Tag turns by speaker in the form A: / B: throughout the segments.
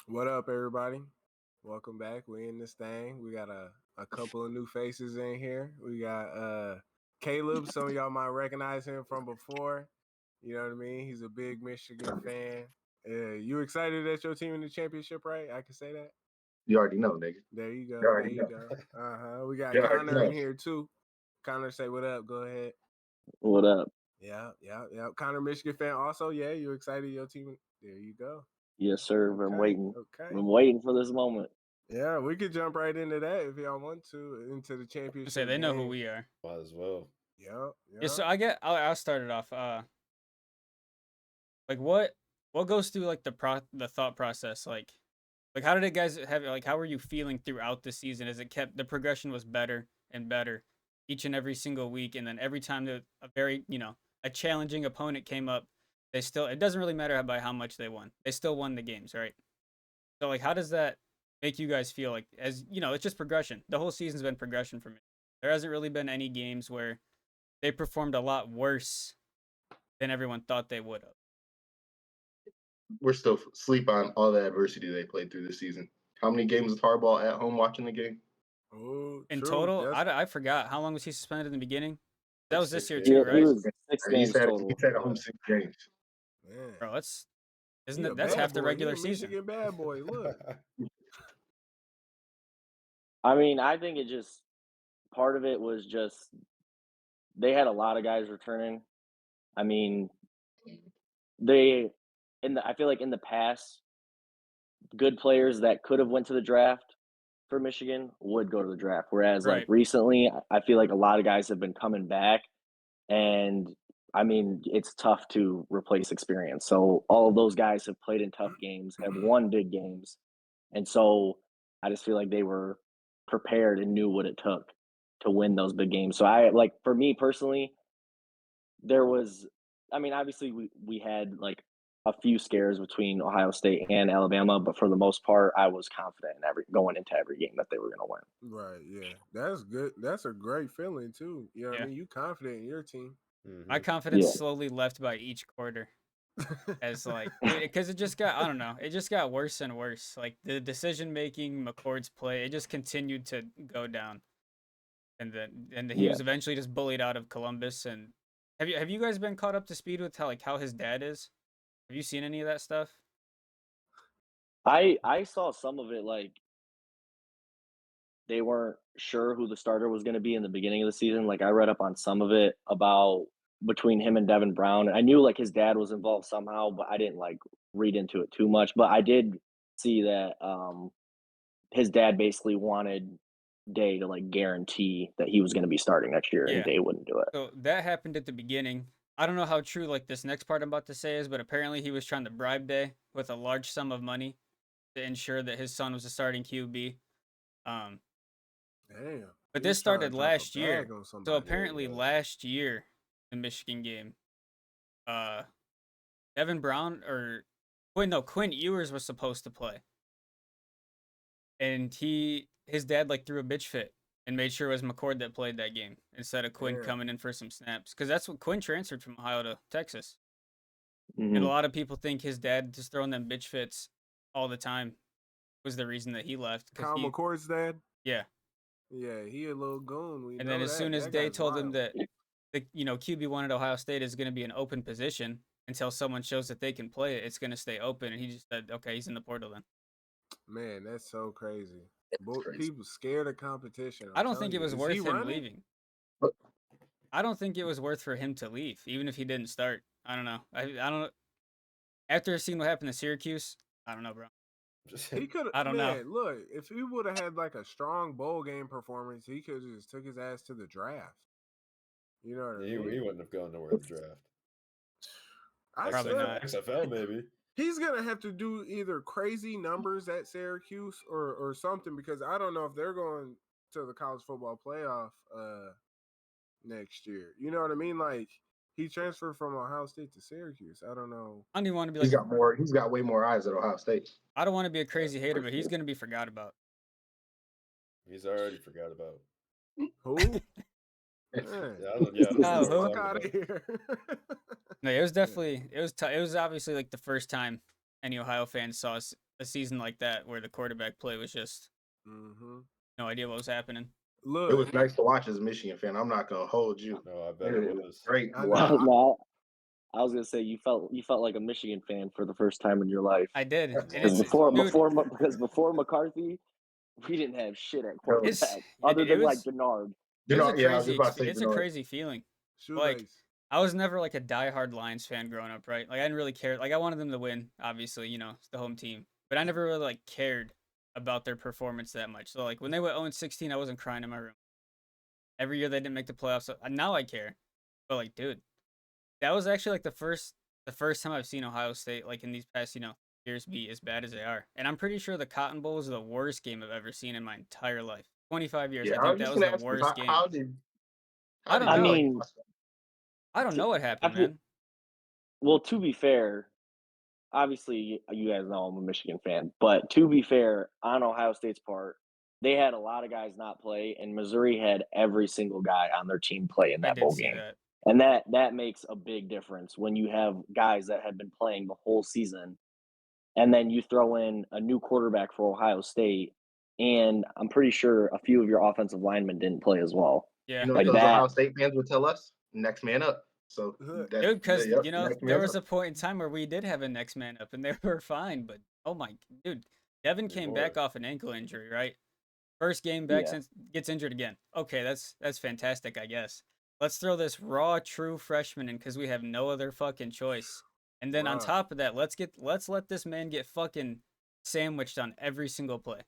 A: What up, everybody? Welcome back. We in this thing. We got a couple of new faces in here. We got Caleb. Some of y'all might recognize him from before. You know what I mean? He's a big Michigan fan. You excited that your team in the championship, right? I can say that.
B: You already know, nigga.
A: There you go.
B: You already
A: There you
B: know.
A: go. We got
B: You already
A: Connor in
B: know.
A: here too. Connor, say what up. Go ahead.
C: What up?
A: Yeah. Connor, Michigan fan. Also, yeah, you excited your team? There you go.
C: Yes, sir. I'm waiting.
A: Okay.
C: I'm waiting for this moment.
A: Yeah, we could jump right into that if y'all want to, into the championship.
D: Say they know who
A: game.
D: we are.
E: Might as well.
A: Yep.
D: Yeah, so I'll start it off. Like what goes through like the thought process, like how did it guys have, like, how were you feeling throughout the season as it kept the progression was better and better each and every single week, and then every time that a very a challenging opponent came up, they still, it doesn't really matter by how much they won, they still won the games, right? So like, how does that make you guys feel? Like, as you know, it's just progression. The whole season's been progression for me. There hasn't really been any games where they performed a lot worse than everyone thought they would have.
B: We're still asleep on all the adversity they played through this season. How many games was Harbaugh at home watching the game?
A: Oh,
D: In
A: true.
D: total, I forgot. How long was he suspended in the beginning? That was this year
E: Yeah,
D: too,
C: Yeah,
D: right?
C: it was 6
B: He's
C: games
B: had
C: total.
B: at home 6 games.
A: Man,
D: Bro, that's
A: he a
D: that's
A: bad
D: half the
A: boy.
D: regular
A: He a
D: season.
A: Michigan bad boy. Look,
C: I mean, I think it just, part of it was just they had a lot of guys returning. I mean, I feel like in the past, good players that could have went to the draft for Michigan would go to the draft. Whereas like
D: Right.
C: recently, I feel like a lot of guys have been coming back, and I mean, it's tough to replace experience. So all of those guys have played in tough games, have won big games, and so I just feel like they were prepared and knew what it took to win those big games. So I like, for me personally, there was, I mean, obviously we had like a few scares between Ohio State and Alabama, but for the most part, I was confident in going into every game that they were going to win.
A: right? Yeah, that's good. That's a great feeling too. You know what I
D: Yeah.
A: mean? You confident in your team.
D: My confidence
C: Yeah.
D: slowly left by each quarter, as like, because it just got, I don't know, it just got worse and worse. Like the decision making, McCord's play, it just continued to go down, and then he
C: Yeah.
D: was eventually just bullied out of Columbus. And have you guys been caught up to speed with how his dad is? Have you seen any of that stuff?
C: I saw some of it, like they weren't sure who the starter was going to be in the beginning of the season. Like I read up on some of it about between him and Devin Brown. I knew like his dad was involved somehow, but I didn't like read into it too much. But I did see that his dad basically wanted Day to like guarantee that he was going to be starting next year,
D: Yeah.
C: and Day wouldn't do it.
D: So that happened at the beginning. I don't know how true like this next part I'm about to say is, but apparently he was trying to bribe Day with a large sum of money to ensure that his son was a starting QB.
A: Damn.
D: But
A: He
D: this
A: was trying to
D: started
A: drop a
D: last year.
A: bag on
D: So
A: somebody.
D: apparently last year, the Michigan game, Devin Brown or Quinn Ewers was supposed to play, and his dad like threw a bitch fit and made sure it was McCord that played that game instead of Quinn coming in for some snaps, because that's what Quinn transferred from Ohio to Texas.
C: Mhm.
D: And a lot of people think his dad just throwing them bitch fits all the time was the reason that he left.
A: Kyle McCord's dad.
D: Yeah.
A: Yeah, he a little goon.
D: And then as soon as Day told him that the QB1 at Ohio State is going to be an open position until someone shows that they can play it, it's going to stay open. And he just said, okay, he's in the portal then.
A: Man, that's so crazy. People scared of competition.
D: I don't think it was worth him leaving. I don't think it was worth for him to leave, even if he didn't start. I don't know. I don't. After seeing what happened to Syracuse, I don't know, bro.
A: He could.
D: I don't know.
A: Look, if he would have had like a strong bowl game performance, he could have just took his ass to the draft. You know what I mean?
E: He wouldn't have gone nowhere in the draft.
D: Probably not.
E: XFL maybe.
A: He's gonna have to do either crazy numbers at Syracuse or something, because I don't know if they're going to the college football playoff next year. You know what I mean? Like, he transferred from Ohio State to Syracuse. I don't know.
D: I don't even want to be
B: He's
D: like,
B: he's got way more eyes at Ohio State.
D: I don't want to be a crazy hater, but he's going to be forgot about.
E: He's already forgot about.
A: Who?
D: Fuck
A: out of here.
D: No, it was definitely, it was obviously like the first time any Ohio fans saw a season like that where the quarterback play was just no idea what was happening.
A: Look,
B: It was nice to watch as a Michigan fan. I'm not gonna hold you.
E: No, I bet it was.
B: Great.
A: I
C: Well,
A: know.
C: no, I was gonna say you felt like a Michigan fan for the first time in your life.
D: I did. And
C: Because
D: it's
C: before McCarthy, we didn't have shit at quarterback other
D: it
C: than
D: was
C: Denard.
D: it was a
B: Yeah, I was
D: crazy
B: about to say
D: it's a
B: Bernard.
D: crazy feeling.
A: shoelace.
D: I was never like a diehard Lions fan growing up, right? Like I didn't really care. Like I wanted them to win, obviously, it's the home team. But I never really like cared about their performance that much. So like when they went 0-16, I wasn't crying in my room. Every year they didn't make the playoffs. So now I care. But like, dude, that was actually like the first time I've seen Ohio State like in these past, years be as bad as they are. And I'm pretty sure the Cotton Bowl was the worst game I've ever seen in my entire life. 25 years.
B: Yeah,
D: I think that was the worst game.
B: How did
D: I don't
C: I
D: know.
C: mean,
D: I don't know what happened, man.
C: well, to be fair, obviously you guys know I'm a Michigan fan, but to be fair, on Ohio State's part, they had a lot of guys not play, and Missouri had every single guy on their team play in
D: I
C: that
D: did
C: bowl
D: see
C: game.
D: that.
C: And that makes a big difference when you have guys that have been playing the whole season, and then you throw in a new quarterback for Ohio State, and I'm pretty sure a few of your offensive linemen didn't play as well.
D: Yeah.
B: You know,
C: Like
B: those
C: that-
B: Ohio State fans would tell us, next man up. So
A: Look,
B: that's,
D: Dude, because
B: yep,
D: there
B: next man
D: was
B: up.
D: a point in time where we did have a next man up, and they were fine. But oh my, dude, Devin came back off an ankle injury, right? First game back
C: Yeah.
D: since gets injured again. Okay, that's fantastic, I guess. Let's throw this raw, true freshman in because we have no other fucking choice. And then on
A: Bruh.
D: top of that, let's let this man get fucking sandwiched on every single play.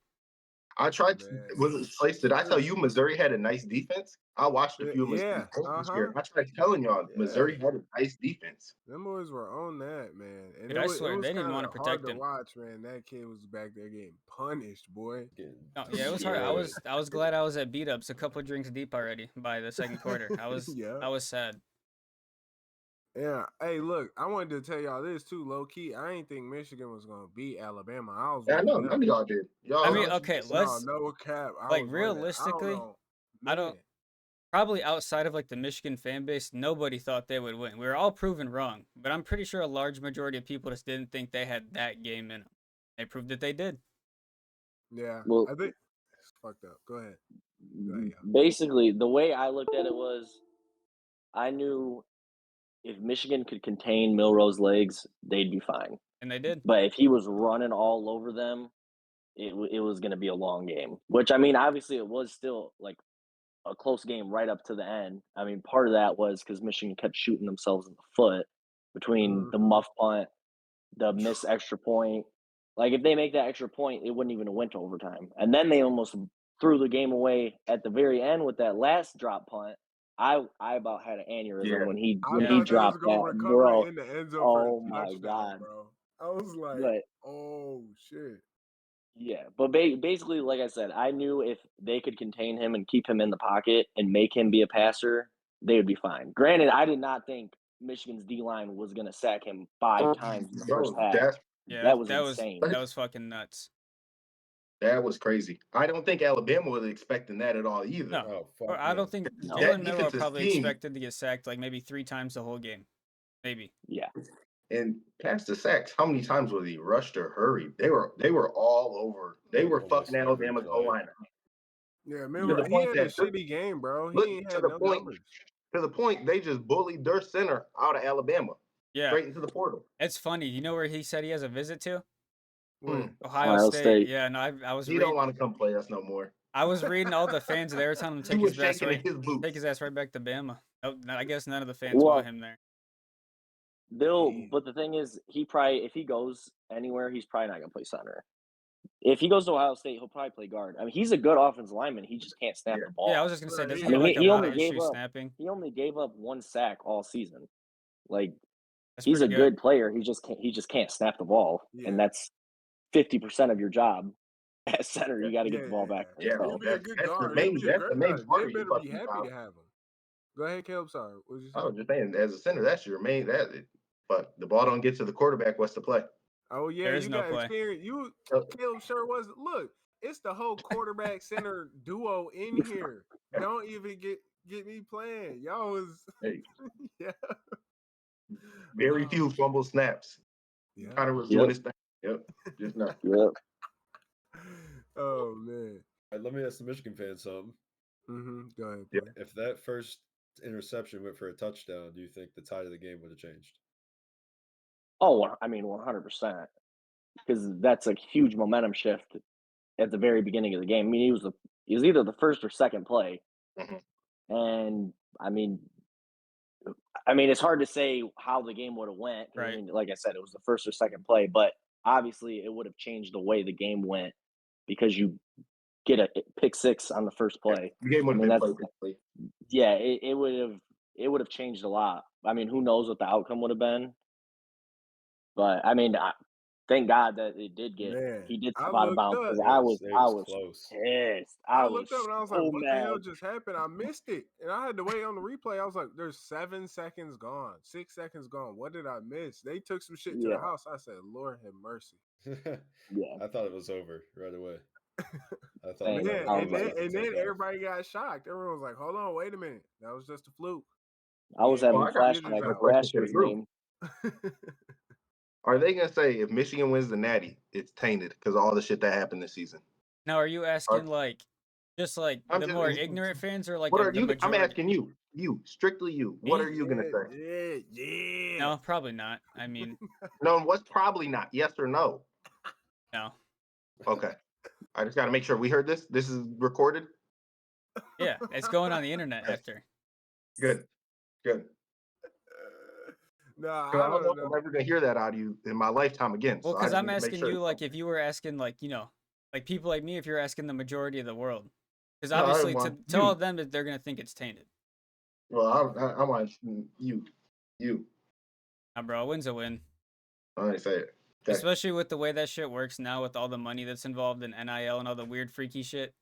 B: I tried to,
A: Man.
B: was it Slice? Did I tell you Missouri had a nice defense? I watched a few of Missouri
A: Yeah,
B: games this year. I tried telling y'all Missouri had a nice defense.
A: Them boys were on that, man. And
D: Dude,
A: it
D: I
A: was,
D: swear,
A: it was
D: they didn't
A: kinda
D: wanna
A: hard
D: protect
A: to
D: him.
A: watch, man. That kid was back there getting punished, boy.
D: Oh, yeah, it was hard. I was glad I was at beat ups a couple of drinks deep already by the second quarter. I was sad.
A: Yeah. Hey, look, I wanted to tell y'all this too, low key. I ain't think Michigan was gonna beat Alabama. I was
B: Yeah, I know.
A: running
B: None of y'all did. Y'all,
D: I mean, okay,
A: no
D: let's
A: cap. I
D: like
A: was running.
D: realistically, I don't probably outside of like the Michigan fan base, nobody thought they would win. We were all proven wrong, but I'm pretty sure a large majority of people just didn't think they had that game in them. They proved that they did.
A: Yeah.
C: Well,
A: I think it's fucked up. Go ahead.
C: basically, the way I looked at it was, I knew if Michigan could contain Milroe's legs, they'd be fine.
D: And they did.
C: But if he was running all over them, it was going to be a long game. Which, I mean, obviously it was still like a close game right up to the end. I mean, part of that was because Michigan kept shooting themselves in the foot between the muff punt, the missed extra point. Like, if they make that extra point, it wouldn't even have went to overtime. And then they almost threw the game away at the very end with that last drop punt. I about had an aneurysm when he dropped that, bro.
A: In the end zone
C: Oh
A: for a
C: my
A: touchdown,
C: god,
A: bro! I was like,
C: but,
A: oh shit.
C: Yeah, but basically, like I said, I knew if they could contain him and keep him in the pocket and make him be a passer, they would be fine. Granted, I did not think Michigan's D-line was going to sack him 5 times in the first half. That was insane.
D: That was fucking nuts.
B: That was crazy. I don't think Alabama was expecting that at all either.
D: No, I don't think
C: No.
D: Jalen Milroe probably expected to get sacked like maybe 3 times the whole game. Maybe.
C: Yeah.
B: And past the sacks, how many times was he rushed or hurried? They were all over. They were fucking Alabama's goal line.
A: Yeah, remember he had a shitty game, bro. He ain't had no numbers.
B: To the point they just bullied their center out of Alabama.
D: Yeah.
B: Straight into the portal.
D: It's funny. You know where he said he has a visit to?
A: Where?
D: Ohio State. Yeah, no, I was.
B: He don't want to come play us no more.
D: I was reading all the fans. They were telling him to take his ass right back to Bama. Oh, I guess none of the fans want him there.
C: But the thing is, if he goes anywhere, he's probably not gonna play center. If he goes to Ohio State, he'll probably play guard. I mean, he's a good offensive lineman. He just can't snap the ball.
D: Yeah, I was just gonna say, doesn't he have like a lot of issues snapping?
C: He only gave up 1 sack all season. Like, he's a good player. He just can't snap the ball, and that's 50% of your job at center. You got to get the ball back.
B: Yeah,
A: he'll be a good guard.
B: That's the main part.
A: They better be happy to have him. Go ahead, Caleb. Sorry, what was you saying?
B: I was just saying, as a center, that's your main. But the ball don't get to the quarterback. What's the play?
A: Oh yeah, you got experience. Caleb sure was. Look, it's the whole quarterback center duo in here. Don't even get me playing. Y'all was
B: Very few fumble snaps.
A: Yeah.
B: Kind of was doing his thing. Yep. Just not.
C: Yep.
A: Oh man.
E: All right, let me ask the Michigan fans something.
A: Go ahead,
B: Yep.
A: boy.
E: If that first interception went for a touchdown, do you think the tide of the game would have changed?
C: Oh, I mean, 100%. Because that's a huge momentum shift at the very beginning of the game. I mean, he was either the first or second play,
B: Mhm.
C: and I mean, it's hard to say how the game would have went. 'Cause, I
D: Right.
C: mean, like I said, it was the first or second play, but obviously it would have changed the way the game went because you get a pick six on the first play.
B: The game
C: I
B: would have
C: mean,
B: been
C: that's
B: played differently.
C: yeah, it would have changed a lot. I mean, who knows what the outcome would have been? But I mean, thank God that it did
A: Man,
C: he did
A: I
C: step out of
A: looked
C: bounds
A: up.
C: because
E: It was
C: I was
E: close.
C: pissed.
A: I
C: I was
A: looked up and I was like,
C: so
A: "What the hell
C: mad.
A: just happened?" I missed it, and I had to wait on the replay. I was like, "There's 7 seconds gone, 6 seconds gone. What did I miss?" They took some shit to the
C: Yeah,
A: house. I said, "Lord have mercy."
C: yeah.
E: I thought it was over right away. I thought
C: Same.
E: that
A: Man,
E: was
C: I
E: the
C: was
A: and
E: easy
C: like,
A: then
E: one to
A: and
E: take
A: then
E: off.
A: everybody got shocked. Everyone was like, "Hold on, wait a minute, that was just a fluke."
C: I was
A: Yeah,
C: having
B: Well, I got
A: we just
C: flashbacks
B: I got a
C: of
A: out.
B: question
C: last
B: for the
C: year's
B: group.
C: game.
B: Are they gonna say if Michigan wins the Natty, it's tainted because of all the shit that happened this season?
D: Now, are you asking like just like
B: I'm
D: the
B: just.
D: more ignorant fans or like
B: What are
D: the
B: you? I'm
D: majority?
B: asking you. You strictly you. What
D: Me?
B: are you gonna say?
A: Yeah.
D: No, probably not. I mean,
B: No, what's probably not? Yes or no?
D: no.
B: Okay. I just got to make sure we heard this. This is recorded.
D: Yeah, it's going on the internet
B: Okay.
D: after.
B: Good. Good.
A: No,
B: Because
A: I
B: I don't know
A: don't
B: if I'm
A: know.
B: ever gonna hear that out of you in my lifetime again.
D: Well,
B: So I
D: because
B: just
D: I'm
B: need to make
D: asking
B: sure.
D: you like if you were asking like like people like me if you're asking the majority of the world, because
B: No, I
D: obviously
B: want
D: to all
B: you.
D: of them they're gonna think it's tainted.
B: Well, I want you. You.
D: Nah, bro, a win's a win.
B: I ain't say it. Okay.
D: Especially with the way that shit works now with all the money that's involved in NIL and all the weird freaky shit.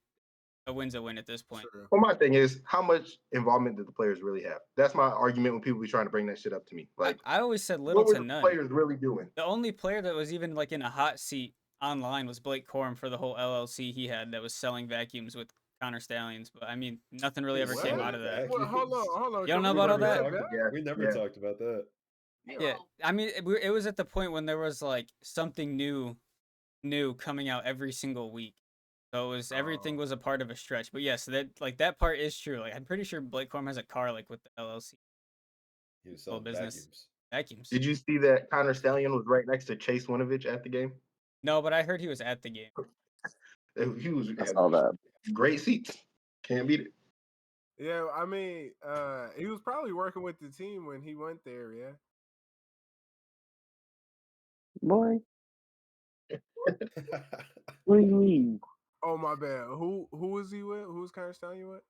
D: A win's a win at this point.
A: True.
B: Well, my thing is, how much involvement did the players really have? That's my argument when people be trying to bring that shit up to me. Like,
D: I always said little
B: what were
D: to
B: the
D: none.
B: players really doing?
D: The only player that was even like in a hot seat online was Blake Corum for the whole LLC he had that was selling vacuums with Connor Stallions. But I mean, nothing really ever came
A: What?
D: out of that.
A: Well, hold on.
D: You don't
A: Can
D: know
A: we
D: about all
A: bring
D: that?
A: back?
E: We never
B: Yeah.
E: talked about that.
D: Yeah, I mean, it was at the point when there was like something new coming out every single week. So it was everything was a part of a stretch. But yes, that part is true. Like I'm pretty sure Blake Corum has a car like with the LLC
E: He was
D: whole
E: selling
D: business vacuums.
B: Did you see that Connor Stallion was right next to Chase Winovich at the game?
D: No, but I heard he was at the game.
B: He was
C: I
B: had
C: saw that.
B: great seats. Can't beat it.
A: Yeah, I mean, he was probably working with the team when he went there. Yeah.
C: Boy,
E: vacuums.
C: what do you mean?
A: Oh my bad. Who was he with? Who was Connor Stallion with?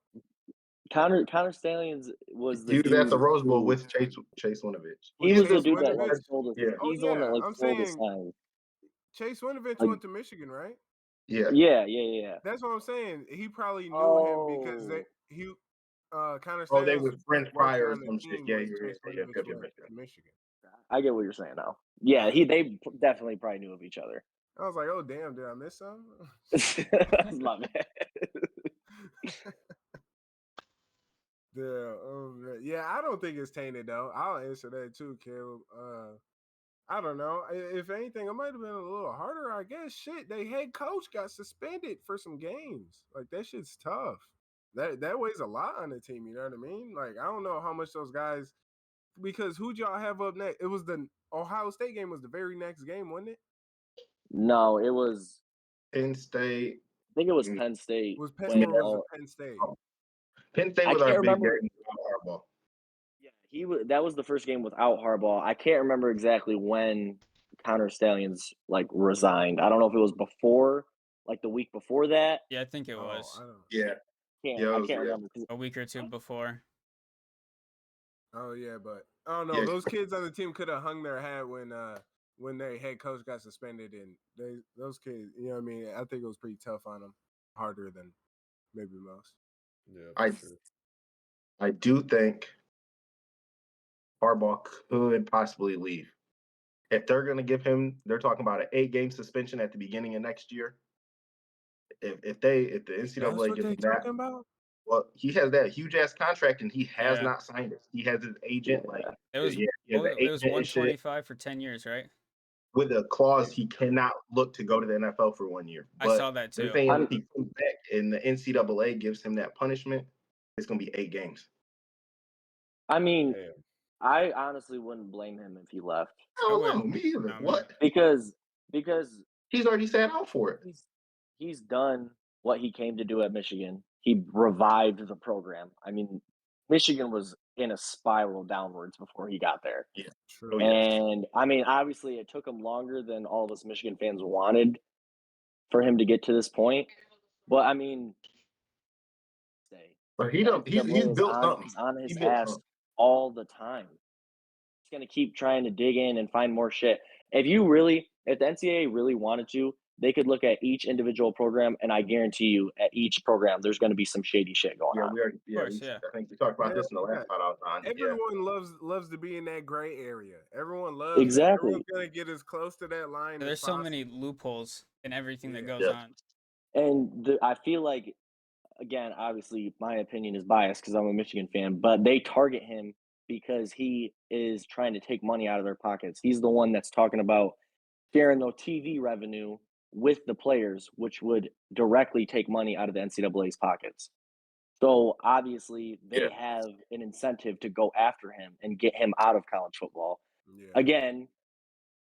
C: Connor Stallions was the
B: He was at the
C: dude
B: Rose Bowl
C: who
B: with Chase Winovich.
C: he
A: With
C: was the
A: Chase
C: dude that like
A: Winovich?
C: sold us.
B: Yeah.
A: Oh
C: He's the one that
A: yeah,
C: like
A: I'm
C: sold us
A: saying
C: signs.
A: Chase Winovich
C: Like,
A: went to Michigan, right?
B: Yeah.
C: yeah.
A: That's what I'm saying. He probably knew him because
C: Oh,
A: Connor
B: Oh, they
A: Stallions
B: were friends
A: working
B: prior or
A: on the
B: some shit.
A: team
B: Yeah,
A: when
B: yeah,
A: Chase
B: yeah,
A: Winovich
B: yeah,
A: went to Michigan.
C: I get what you're saying now. Yeah, they definitely probably knew of each other.
A: I was like, oh damn, did I miss something?
C: That's my bad.
A: Yeah, I don't think it's tainted though. I'll answer that too, Caleb. I don't know. If anything, it might have been a little harder. I guess. Shit, they head coach got suspended for some games. Like that shit's tough. That weighs a lot on the team. You know what I mean? Like I don't know how much those guys. Because who'd y'all have up next? It was the Ohio State game. Was the very next game, wasn't it?
C: No, it was.
B: Penn State.
C: I think it was
B: Mm,
C: Penn State.
A: Was Penn
C: When
A: or was it Penn State?
B: Penn State
C: I
B: was our
C: can't
B: big
C: remember.
B: game without Harbaugh.
C: Yeah, he was. That was the first game without Harbaugh. I can't remember exactly when Connor Stallions like resigned. I don't know if it was before, like the week before that.
D: Yeah, I think it
A: Oh,
D: was
A: I don't.
B: Yeah.
C: I can't remember.
D: a week or two before.
A: Oh yeah, but I don't know.
B: Yeah.
A: Those kids on the team could have hung their hat when their head coach got suspended, and those kids, you know what I mean. I think it was pretty tough on them, harder than maybe most.
E: Yeah,
B: I
E: for sure.
B: I do think Harbaugh could possibly leave. If they're going to give him, they're talking about an 8-game suspension at the beginning of next year. If the
A: That's
B: NCAA
A: what
B: gives
A: they
B: him that,
A: talking about.
B: well, he has that huge ass contract and he has
D: Yeah.
B: not signed it. He has his agent like
D: It was
B: he has an
D: it was
B: agent and shit.
D: 125 for 10 years, right?
B: with a clause he cannot look to go to the NFL for 1 year.
D: I saw that
B: they're
D: too.
B: saying if he comes back and the NCAA gives him that punishment, it's going to be 8 games.
C: I mean,
E: Damn.
C: I honestly wouldn't blame him if he left
B: Oh, no,
D: wouldn't.
B: me either.
D: No, me
B: What?
C: because
B: He's already sat out for it.
C: he's done what he came to do at Michigan. He revived the program. I mean, Michigan was in a spiral downwards before he got there.
B: Yeah.
A: True.
B: Oh, yeah.
C: And I mean, obviously, it took him longer than all of us Michigan fans wanted for him to get to this point. But I mean,
B: But he's built something.
C: He's on his
B: He built
C: ass
B: something.
C: all the time. He's going to keep trying to dig in and find more shit. If the NCAA really wanted to, they could look at each individual program, and I guarantee you, at each program, there's going to be some shady shit going on.
B: I think we talked about this in the last part I was on.
A: Everyone loves to be in that gray area. Everyone loves
C: Exactly.
A: Everyone's gonna get as close to that line.
D: There's
A: as
D: so
A: possible.
D: many loopholes in everything that goes
B: Yeah.
D: on.
C: And I feel like, again, obviously, my opinion is biased because I'm a Michigan fan, but they target him because he is trying to take money out of their pockets. He's the one that's talking about sharing the TV revenue with the players, which would directly take money out of the NCAA's pockets. So obviously, they have an incentive to go after him and get him out of college football.
A: Yeah.
C: Again,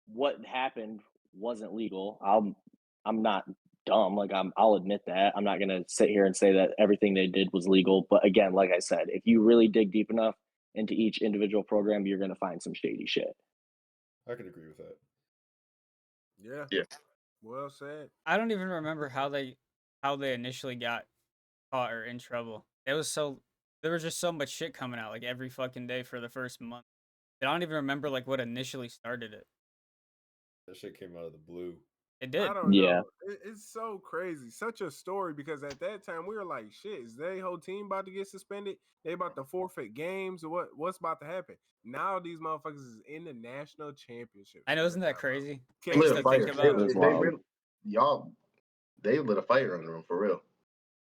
C: what happened wasn't legal. I'm not dumb. Like I'll admit that. I'm not gonna sit here and say that everything they did was legal. But again, like I said, if you really dig deep enough into each individual program, you're gonna find some shady shit.
E: I can agree with that.
A: Yeah. Well said.
D: I don't even remember how they initially got caught or in trouble. There was just so much shit coming out like every fucking day for the first month. I don't even remember like what initially started it.
E: That shit came out of the blue.
D: It did.
A: I don't
C: Yeah.
A: know. It's so crazy. Such a story because at that time we were like, shit, is their whole team about to get suspended? They about to forfeit games or what's about to happen? Now these motherfuckers is in the national championship.
D: I know, isn't that crazy?
B: They
A: Can't
B: lit
A: even
B: a fire.
A: think about it.
B: They lit a fire under them for real.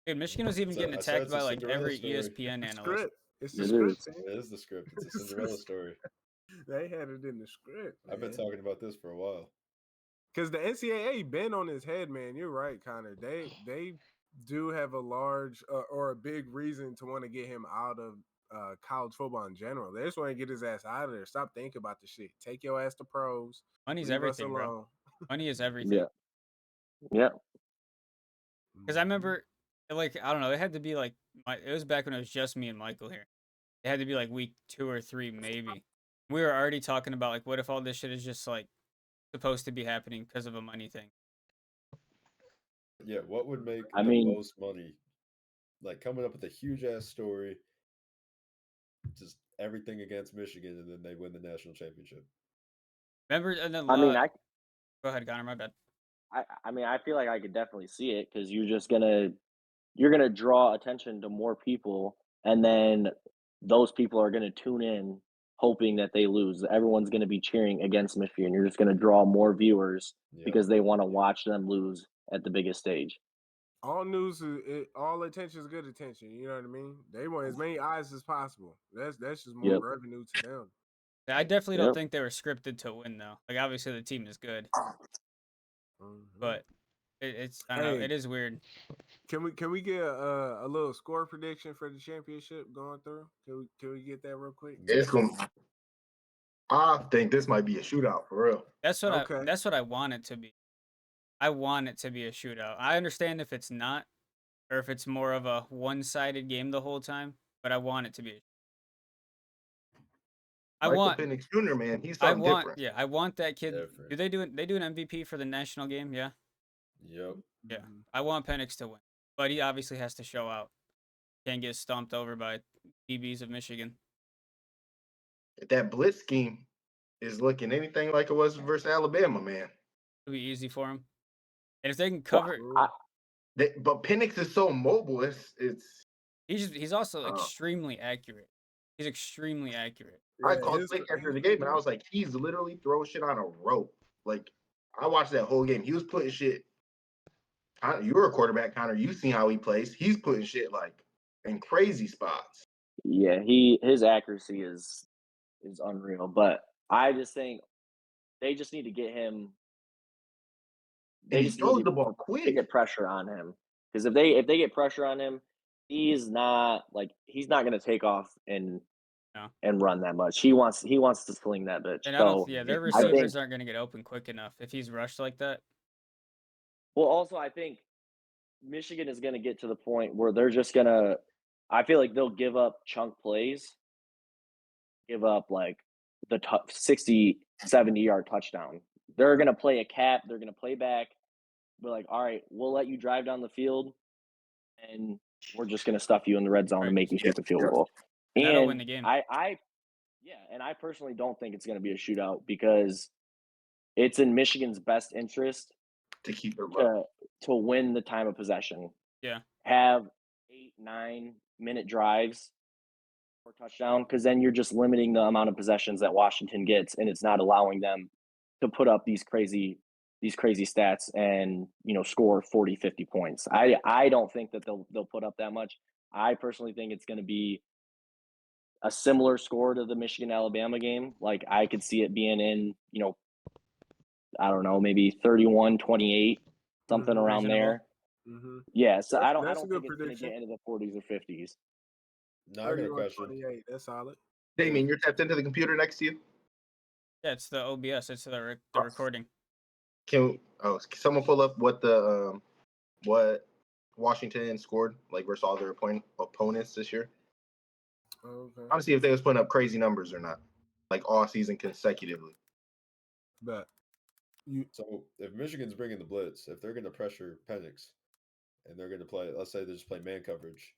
D: Dude, Michigan was even
E: So-
D: getting
E: I saw
D: attacked
E: it's a
D: by like
E: Cinderella
D: every
E: story.
D: ESPN
A: The
D: analyst.
A: script. It's the
C: It
A: script.
C: is.
A: man.
E: It is the script. It's a Cinderella story.
A: They had it in the script.
E: I've been talking about this for a while.
A: Because the NCAA been on his head, man. You're right, Connor. They do have a large or a big reason to want to get him out of college football in general. They just want to get his ass out of there. Stop thinking about the shit. Take your ass to pros.
D: Money's
A: Leave us
D: everything, bro.
A: alone.
D: Money is everything.
C: Yeah. Yeah.
D: Because I remember, like, I don't know, it had to be like, it was back when it was just me and Michael here. It had to be like week 2 or 3, maybe. We were already talking about, like, what if all this shit is just, like, supposed to be happening because of a money thing?
E: Yeah, what would make
C: I
E: the
C: mean-
E: most money? Like coming up with a huge ass story, just everything against Michigan, and then they win the national championship.
D: Remember, and then
C: I mean,
D: go ahead, Connor, my bad.
C: I mean, I feel like I could definitely see it because you're gonna draw attention to more people, and then those people are gonna tune in, hoping that they lose. Everyone's gonna be cheering against Michigan. You're just gonna draw more viewers
E: Yep.
C: because they want to watch them lose at the biggest stage.
A: all news is all attention is good attention. You know what I mean? They want as many eyes as possible. That's just more
C: Yep.
A: revenue to them.
D: I definitely don't
C: Yep.
D: think they were scripted to win, though. Like, obviously, the team is good, but it's, I don't know,
A: Hey.
D: it is weird.
A: Can we get a little score prediction for the championship going through? Can we get that real quick?
B: I think this might be a shootout for real.
D: That's what
A: Okay.
D: that's what I want it to be. I want it to be a shootout. I understand if it's not, or if it's more of a one-sided game the whole time, but I want it to be.
B: Michael Penix Jr., man, he's something different.
D: Yeah, I want that kid.
E: Different.
D: Do they do it? They do an MVP for the national game? Yeah,
E: Yep.
D: yeah. I want Penix to win, but he obviously has to show out. Can't get stomped over by DBs of Michigan.
B: If that blitz scheme is looking anything like it was versus Alabama, man.
D: It'll be easy for him, and if they can cover,
B: But Penix is so mobile.
D: he's also extremely accurate. He's extremely accurate.
B: I called Slick after the game, and I was like, he's literally throwing shit on a rope. Like, I watched that whole game. He was putting shit. You're a quarterback, Connor. You've seen how he plays. He's putting shit like in crazy spots.
C: Yeah, his accuracy is unreal. But I just think They just need to get him.
B: And he throws the ball
C: To
B: quick.
C: get pressure on him, because if they get pressure on him, he's not going to take off and run that much. He wants to sling that bitch.
D: And
C: So
D: their
C: I think,
D: receivers aren't going to get open quick enough if he's rushed like that.
C: well, also I think Michigan is going to get to the point where they're just going to. I feel like they'll give up chunk plays, give up like the 60, 70-yard touchdown. They're going to play a cap. They're going to play back. Be like, all right, we'll let you drive down the field, and we're just going to stuff you in the red zone and make you kick a field goal.
D: And
C: and
D: that'll win the game.
C: And I personally don't think it's going to be a shootout, because it's in Michigan's best interest
B: to keep it low,
C: to win the time of possession.
D: Yeah.
C: Have 8-9 minute drives for touchdown, because then you're just limiting the amount of possessions that Washington gets, and it's not allowing them to put up these crazy stats and score 40-50 points. I don't think that they'll put up that much. I personally think it's going to be a similar score to the Michigan Alabama game. Like, I could see it being in, I don't know, maybe 31-28, something around
D: Reasonable.
C: there.
A: Mm-hmm.
C: Yeah, so I don't
A: That's
C: think it's going to get into the 40s or 50s.
E: No, I got a question.
A: 28, that's solid.
B: Damien, you're tapped into the computer next to you?
D: Yeah, it's the OBS. It's the recording.
B: Can someone pull up what the what Washington scored like versus all their opponents this year?
A: Okay.
B: I want to see if they was putting up crazy numbers or not, like all season consecutively.
A: But
E: So if Michigan's bringing the blitz, if they're going to pressure Penix, and they're going to play, let's say they just play man coverage,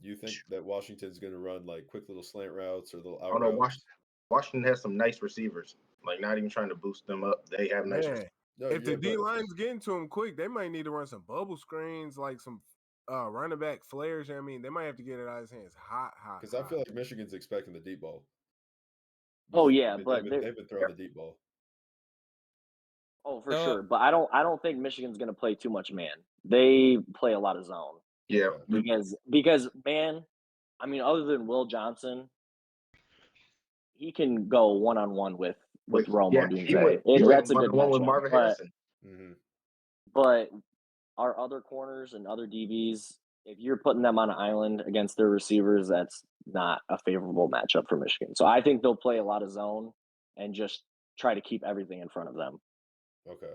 E: do you think that Washington's going to run like quick little slant routes or little out routes?
B: Washington has some nice receivers. Like, not even trying to boost them up. They have nice receivers.
E: No,
A: if the D line's getting to them quick, they might need to run some bubble screens, like some running back flares. I mean, they might have to get it out of his hands hot.
E: Because I feel like Michigan's expecting the deep ball.
C: Oh yeah,
E: but they've been throwing the deep ball.
C: Oh, for sure. But I don't think Michigan's going to play too much man. They play a lot of zone.
B: Yeah.
C: Because man, I mean, other than Will Johnson, he can go one-on-one with Rome Odunze. That's a good matchup.
B: With Marvin Harrison.
C: But our other corners and other DBs, if you're putting them on an island against their receivers, that's not a favorable matchup for Michigan. So I think they'll play a lot of zone and just try to keep everything in front of them.
E: Okay.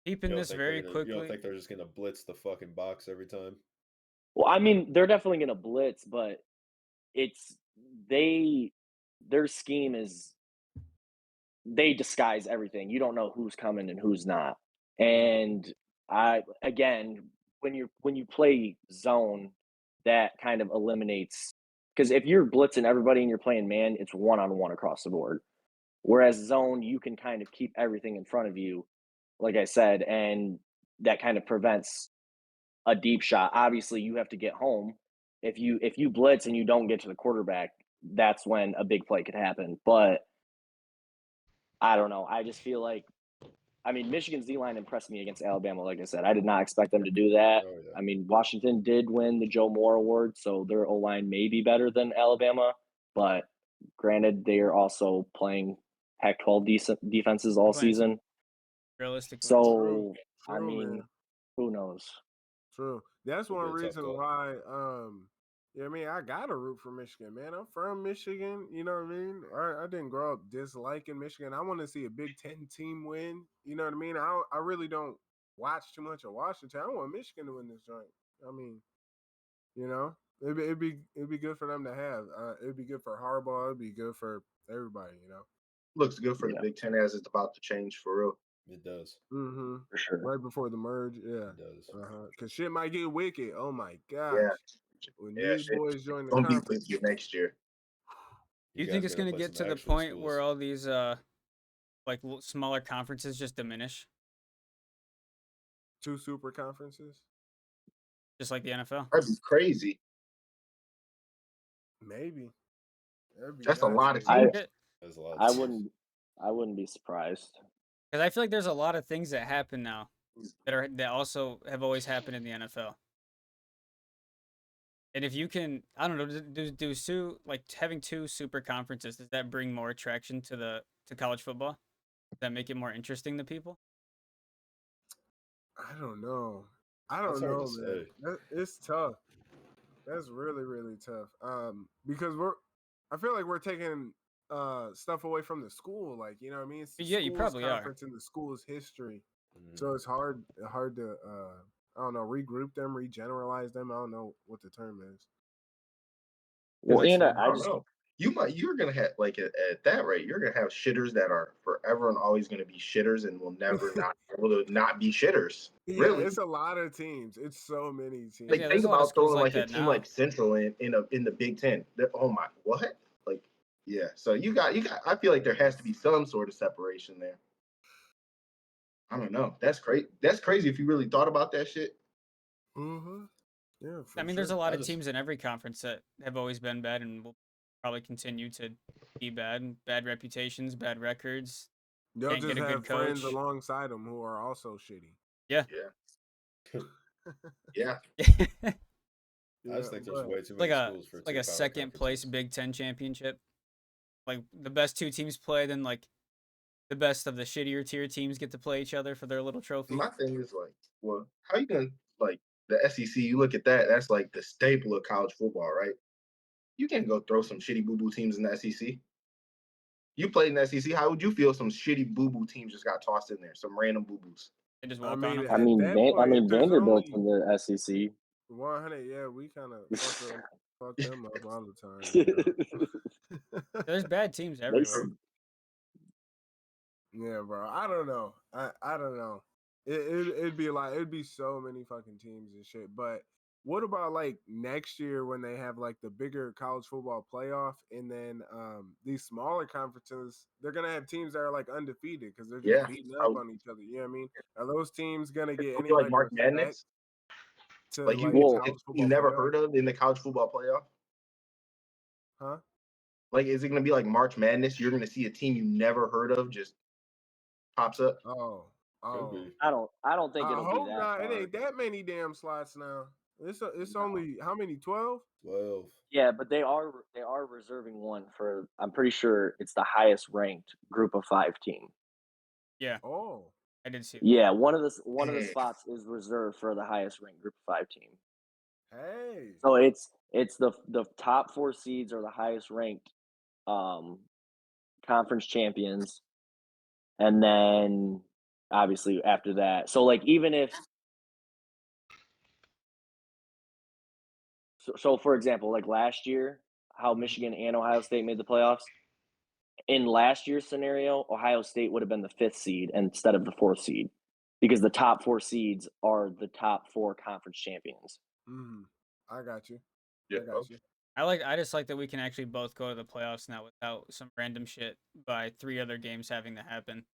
D: Keeping this very quickly.
E: You don't think they're just going to blitz the fucking box every time?
C: Well, I mean, they're definitely going to blitz, but their scheme is they disguise everything. You don't know who's coming and who's not. And when you play zone, that kind of eliminates, because if you're blitzing everybody and you're playing man, it's one-on-one across the board. Whereas zone, you can kind of keep everything in front of you, like I said, and that kind of prevents a deep shot. Obviously, you have to get home. If you blitz and you don't get to the quarterback, that's when a big play could happen. But I don't know. I just feel like, I mean, Michigan's D-line impressed me against Alabama. Like I said, I did not expect them to do that.
E: Oh, yeah.
C: I mean, Washington did win the Joe Moore Award, so their O-line may be better than Alabama. But granted, they are also playing Pac-12 defenses all season.
D: Realistically.
C: So,
A: True,
C: I mean,
A: man.
C: who knows?
A: True. That's one reason
E: call.
A: why I mean, I gotta root for Michigan, man. I'm from Michigan, you know what I mean? I didn't grow up disliking Michigan. I want to see a Big Ten team win. You know what I mean? I really don't watch too much of Washington. I want Michigan to win this joint. I mean, you know, it'd be good for them to have. It'd be good for Harbaugh. It'd be good for everybody. You know,
B: looks good for the Big Ten as it's about to change for real.
E: It does.
A: Mm-hmm.
C: For sure.
A: Right before the merge, yeah.
E: It does.
A: Because shit might get wicked. Oh my gosh.
B: Yeah.
A: When these boys join the
B: Don't be
A: conference
B: with you next year.
D: Do you think it's going to get to the point where all these like smaller conferences just diminish?
A: 2 super conferences?
D: Just like the NFL?
B: That'd be crazy.
A: Maybe.
B: That's a lot of teams.
C: I wouldn't be surprised.
D: Because I feel like there's a lot of things that happen now that also have always happened in the NFL. And if you can, I don't know, like having 2 super conferences, does that bring more attraction to college football? Does that make it more interesting to people?
A: I don't know. I
E: That's
A: don't
E: hard
A: know,
E: to
A: man.
E: say.
A: It's tough. That's really, really tough. Because I feel like we're taking stuff away from the school. Like, you know what I mean? It's the
D: Yeah, you
A: school's
D: probably are.
A: conference and the school's history.
E: Mhm.
A: So it's hard to I don't know, regroup them, regeneralize them. I don't know what the term is.
C: Well,
B: Because
C: and
B: I
C: I
B: don't
C: just
B: know. You're gonna have like at that rate, you're gonna have shitters that are forever and always gonna be shitters and will never not be able to not be shitters.
A: Yeah,
B: Really.
A: it's a lot of teams. It's so many teams.
B: Like
D: Yeah,
B: think
D: there's a lot of
B: about
D: schools
B: throwing
D: like
B: like a
D: that
B: team
D: now.
B: like Central in the Big Ten. Oh my, what? Like, yeah. So you got. I feel like there has to be some sort of separation there. I don't know. That's crazy. That's crazy if you really thought about that shit.
A: Mm-hmm. Yeah, for
D: I mean,
A: sure.
D: there's a lot
E: I
D: of
E: just-
D: teams in every conference that have always been bad and will probably continue to be bad. Bad reputations, bad records.
A: They'll
D: Can't get
A: just
D: a good
A: have friends
D: coach.
A: alongside them who are also shitty.
D: Yeah.
B: Yeah. Yeah.
E: I
A: Yeah,
E: just think there's
A: but
E: way too
D: like
E: many
D: a
E: schools for
D: like
E: two
D: a
E: power
D: second place
E: conferences.
D: Big Ten championship. Like the best two teams play, then like the best of the shittier tier teams get to play each other for their little trophy.
B: My thing is like, well, how you gonna like the SEC? You look at that. That's like the staple of college football, right? You can't go throw some shitty boo boo teams in the SEC. You played in the SEC. How would you feel? Some shitty boo boo teams just got tossed in there. Some random boo boos.
D: They just
A: I
D: walk on
A: mean,
D: them.
C: I
A: at
C: mean
A: that point, if there's
C: Vanderbilt's
A: only
C: in the SEC.
A: 100, yeah, we kind of fuck them up all the time. You know?
D: There's bad teams
C: They
D: everywhere.
A: Yeah, bro. I don't know. I don't know. It'd be like it'd be so many fucking teams and shit. But what about like next year when they have like the bigger college football playoff and then these smaller conferences, they're gonna have teams that are like undefeated because they're just
B: Yeah.
A: beating
B: I
A: up on each other. You know what I mean? Are those teams gonna get any
B: feel like
A: like
B: March
A: respect
B: Madness.
A: to
B: Like
A: like
B: you
A: the
C: Well,
A: college
B: you
A: football
B: never
A: playoff?
B: heard of in the college football playoff.
A: Huh?
B: Like, is it gonna be like March Madness? You're gonna see a team you never heard of just pops up.
A: Oh,
E: Could
A: oh.
E: be.
C: I don't think
A: I
C: it'll be
A: hope
C: that
A: not. It
C: far.
A: ain't that many damn slots now. It's
C: No.
A: only how many? 12?
E: 12.
C: Yeah, but they are reserving one for. I'm pretty sure it's the highest ranked Group of 5 team.
D: Yeah,
A: Oh,
D: I did see that.
C: Yeah, one of the
B: Hey.
C: spots is reserved for the highest ranked Group of 5 team.
A: hey.
C: So it's the top 4 seeds are the highest ranked conference champions, and then obviously after that. So like even if so for example, like last year, how Michigan and Ohio State made the playoffs. In last year's scenario, Ohio State would have been the 5th seed instead of the 4th seed because the top 4 seeds are the top 4 conference champions.
A: Mm, I got you.
B: Yeah.
A: I got you.
D: I just like that we can actually both go to the playoffs now without some random shit by 3 other games having to happen.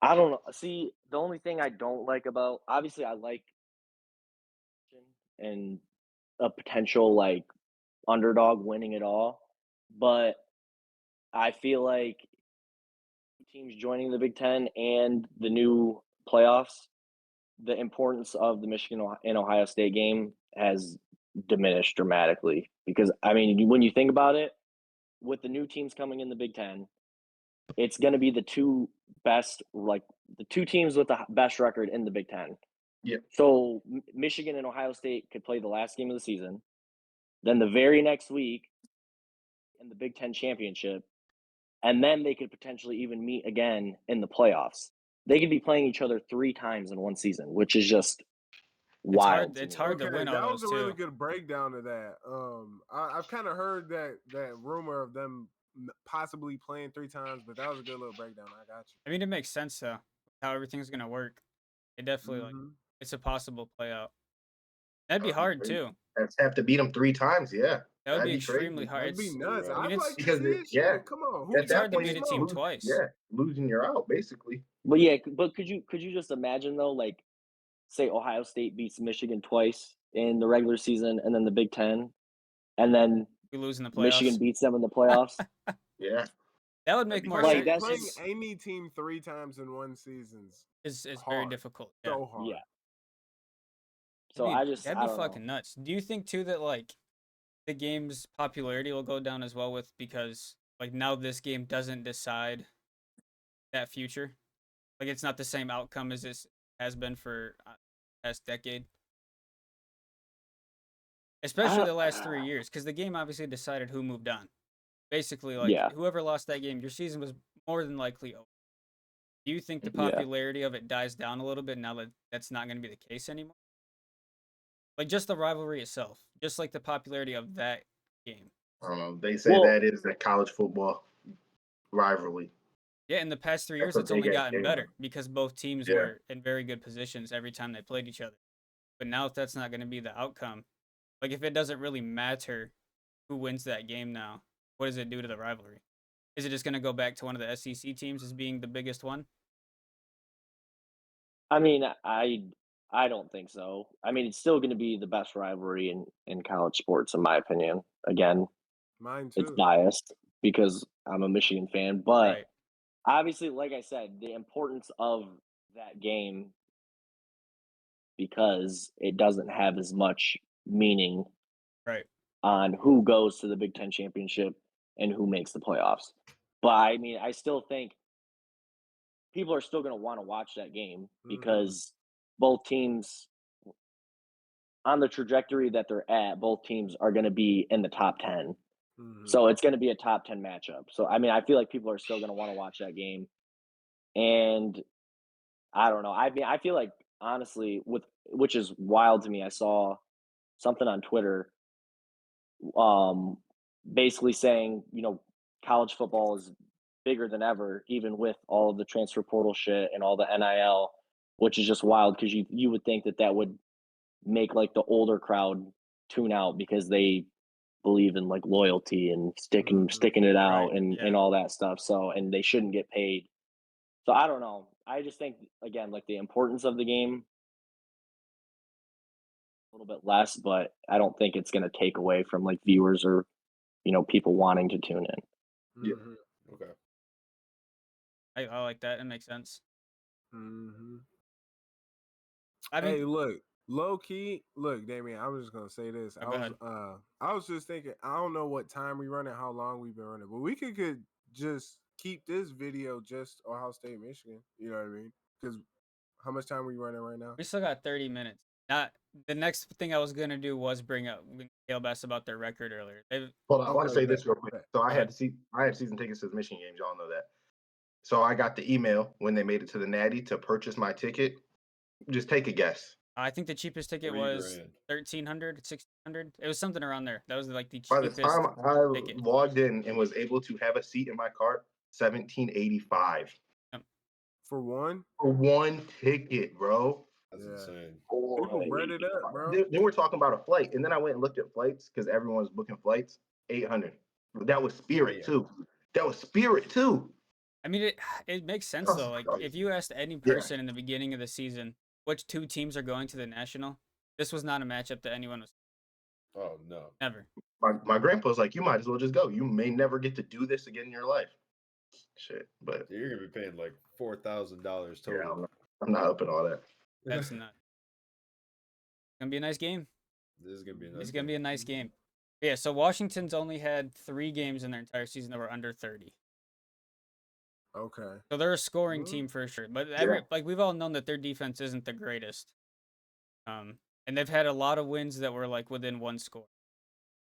C: I don't know. See, the only thing I don't like about obviously I like and a potential like underdog winning it all, but I feel like teams joining the Big Ten and the new playoffs, the importance of the Michigan and Ohio State game has diminished dramatically. Because I mean, when you think about it, with the new teams coming in the Big Ten, it's going to be the two best, like the two teams with the best record in the Big Ten.
B: Yeah.
C: So Michigan and Ohio State could play the last game of the season. Then the very next week in the Big Ten championship, and then they could potentially even meet again in the playoffs. They could be playing each other 3 times in one season, which is just wild.
D: It's
C: me.
D: hard to
A: Okay,
D: win all
A: that was
D: those
A: a really
D: too.
A: good breakdown of that. I've kind of heard that rumor of them possibly playing 3 times, but that was a good little breakdown. I got
D: I mean, it makes sense though how everything's gonna work. It
A: you.
D: definitely like it's a possible play out. That'd be
B: That'd be
D: hard
B: crazy.
D: too.
B: That's have to beat them 3 times. Yeah.
D: That would
B: That'd
D: be
B: be
D: extremely
B: crazy.
D: hard.
A: That'd be
D: It's
A: nuts.
E: Right.
D: I mean,
A: I'd like to
B: Because
A: see it.
B: yeah,
A: Shit, come on.
B: at
A: Who's
D: it's hard
B: that
D: to
B: point,
D: beat a
B: it's
D: team
B: lose,
D: twice.
B: yeah, losing you're out basically.
C: But yeah, but could you just imagine though, like say Ohio State beats Michigan twice in the regular season and then the Big Ten, and then
D: We lose in the
C: Michigan
D: playoffs.
C: beats them in the playoffs?
B: Yeah.
D: That would
B: That'd
D: make
B: be
D: more
C: Like,
D: sense.
C: that's
A: Playing
C: just
A: any team 3 times in one season's
D: It's very
A: hard.
D: difficult. Yeah.
A: So hard.
C: yeah. So I
D: That'd be
C: don't know.
D: fucking nuts. Do you think too that like the game's popularity will go down as well with because like now this game doesn't decide that future. Like it's not the same outcome as this has been for past decade. Especially the last 3 years, because the game obviously decided who moved on. Basically, like
C: Yeah.
D: whoever lost that game, your season was more than likely over. Do you think the
C: Yeah.
D: popularity of it dies down a little bit now that that's not going to be the case anymore? Like just the rivalry itself, just like the popularity of that game.
B: They say
C: Well-
B: that is the college football rivalry.
D: Yeah, in the past 3
B: That's
D: years,
B: a
D: it's only
B: big-ass
D: gotten
B: game.
D: better because both teams
B: Yeah.
D: were in very good positions every time they played each other. But now, if that's not going to be the outcome, like if it doesn't really matter who wins that game now, what does it do to the rivalry? Is it just going to go back to one of the SEC teams as being the biggest one?
C: I mean, I don't think so. I mean, it's still going to be the best rivalry in college sports, in my opinion. Again,
A: Mine
C: it's
A: too.
C: biased because I'm a Michigan fan, but
D: Right.
C: obviously, like I said, the importance of that game, because it doesn't have as much meaning
D: Right.
C: on who goes to the Big Ten championship and who makes the playoffs. But I mean, I still think people are still going to want to watch that game because both teams, on the trajectory that they're at, both teams are going to be in the top 10. So it's going to be a top 10 matchup. So, I mean, I feel like people are still going to want to watch that game. And I don't know. I mean, I feel like, honestly, which is wild to me, I saw something on Twitter basically saying, college football is bigger than ever, even with all of the transfer portal shit and all the NIL, which is just wild because you would think that would make like the older crowd tune out because they believe in like loyalty and sticking it out
D: Right,
C: and
D: yeah.
C: all that stuff. So, and they shouldn't get paid. So I don't know. I just think, again, like the importance of the game a little bit less, but I don't think it's going to take away from like viewers or people wanting to tune in.
B: Yeah.
E: Okay.
D: I like that. It makes sense. I mean,
A: Hey, look, low key, look, Damien. I'm just gonna say this.
D: Oh, go ahead.
A: I was just thinking. I don't know what time we running, how long we've been running, but we could just keep this video just Ohio State, Michigan. You know what I mean? Because how much time are we running right now?
D: we still got 30 minutes. Not the next thing I was gonna do was bring up Caleb asked about their record earlier.
B: Hold on, I want to
A: Okay,
B: say this real quick.
A: bet.
B: So I
D: Go
B: had season tickets to the Michigan games. Y'all know that. So I got the email when they made it to the Natty to purchase my ticket. Just take a guess.
D: I think the cheapest ticket
E: $3
D: was
E: grand.
D: 1,300, 1,600. It was something around there. That was like the
B: By the
D: cheapest
B: time I
D: ticket.
B: logged in and was able to have a seat in my cart, $17.85
A: For one,
B: for one ticket, bro.
E: That's
A: Yeah.
E: insane.
A: people bread it up, bro.
B: Then we're talking about a flight, and then I went and looked at flights because everyone was booking flights. 800. That was Spirit too.
D: I mean, it makes sense though. Like if you asked any person in the beginning of the season which two teams are going to the national, this was not a matchup that anyone was.
E: Oh no.
D: Never.
B: My grandpa's like, you might as well just go. You may never get to do this again in your life. Shit, but
E: You're gonna be paying like $4,000 total.
B: yeah, I'm not up in all that.
D: That's not. It's gonna be a nice game.
E: This is gonna be a nice
D: It's gonna
E: game.
D: be a nice game. Yeah. So Washington's only had 3 games in their entire season that were under 30.
A: Okay.
D: So they're a scoring team for sure. But like we've all known that their defense isn't the greatest. And they've had a lot of wins that were like within one score.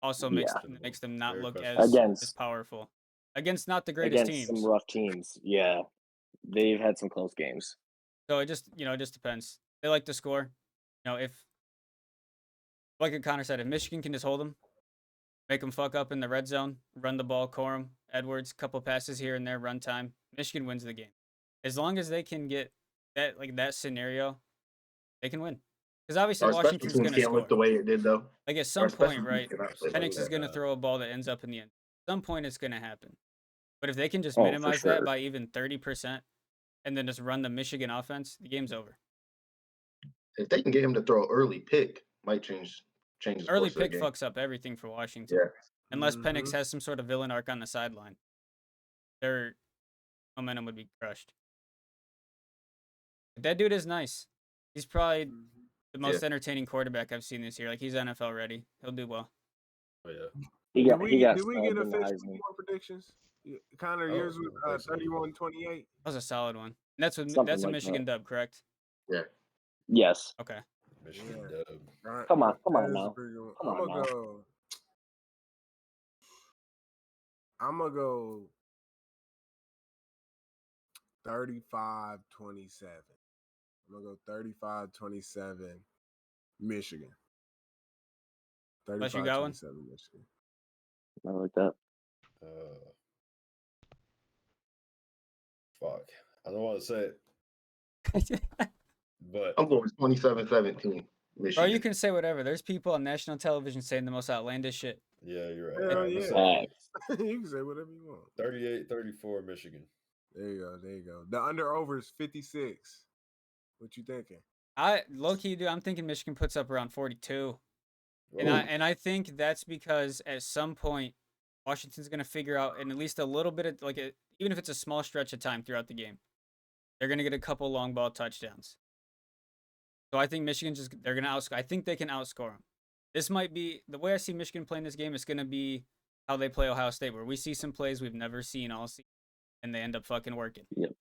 D: Also makes them not
E: Very
D: look
E: questionable.
D: as powerful against not the greatest
C: Against
D: teams.
C: some rough teams. Yeah. They've had some close games.
D: So it just it just depends. They like to score. If like Connor said, if Michigan can just hold them, make them fuck up in the red zone, run the ball, core them, Edwards, couple passes here and there, run time, Michigan wins the game. As long as they can get that scenario, they can win. Because obviously Washington's going to score.
B: Look the way it did though.
D: Like at some point, right?
E: Like
D: Penix is going to throw a ball that ends up in the end. At some point, it's going to happen. But if they can just minimize that by even 30%, and then just run the Michigan offense, the game's over.
B: If they can get him to throw early pick, might change the
D: Early
B: course of the
D: pick
B: game.
D: fucks up everything for Washington.
B: Yeah.
D: Unless Penix has some sort of villain arc on the sideline, their momentum would be crushed. But that dude is nice. He's probably the most entertaining quarterback I've seen this year. Like he's NFL ready. He'll do well.
E: Oh yeah.
C: He got
A: Did we get
C: snubbed in the
A: official
C: Heisman.
A: more predictions? Connor,
E: Oh,
A: yours was
E: I think so.
A: 31-28.
D: That was a solid one. That's what
C: Something
D: that's a
C: like
D: Michigan dub, correct?
B: Yeah.
C: Yes.
D: Okay.
E: Michigan
A: Yeah.
E: dub.
A: Right.
C: Come on
A: That is a
C: now.
A: pretty good one.
C: Come on now.
A: I'm gonna go 35-27. I'm gonna go 35-27 Michigan.
D: Unless you got one.
A: 35-27 Michigan.
C: I like that.
E: Fuck. I don't want to say it, but
B: I'm going 27-17
D: Bro,
B: Michigan.
D: you can say whatever. There's people on national television saying the most outlandish shit.
E: yeah, you're right.
A: Hell
E: I'm
A: yeah.
E: gonna say
A: You can say whatever you want.
E: 38-34 Michigan.
A: There you go. There you go. The under over is 56. What you thinking?
D: I low key, dude. I'm thinking Michigan puts up around 42, and
E: Whoa.
D: I think that's because at some point Washington's gonna figure out, in at least a little bit of even if it's a small stretch of time throughout the game, they're gonna get a couple long ball touchdowns. So I think they're gonna outscore. I think they can outscore them. This might be the way I see Michigan playing this game. It's gonna be how they play Ohio State, where we see some plays we've never seen all season, and they end up fucking working.
C: Yep.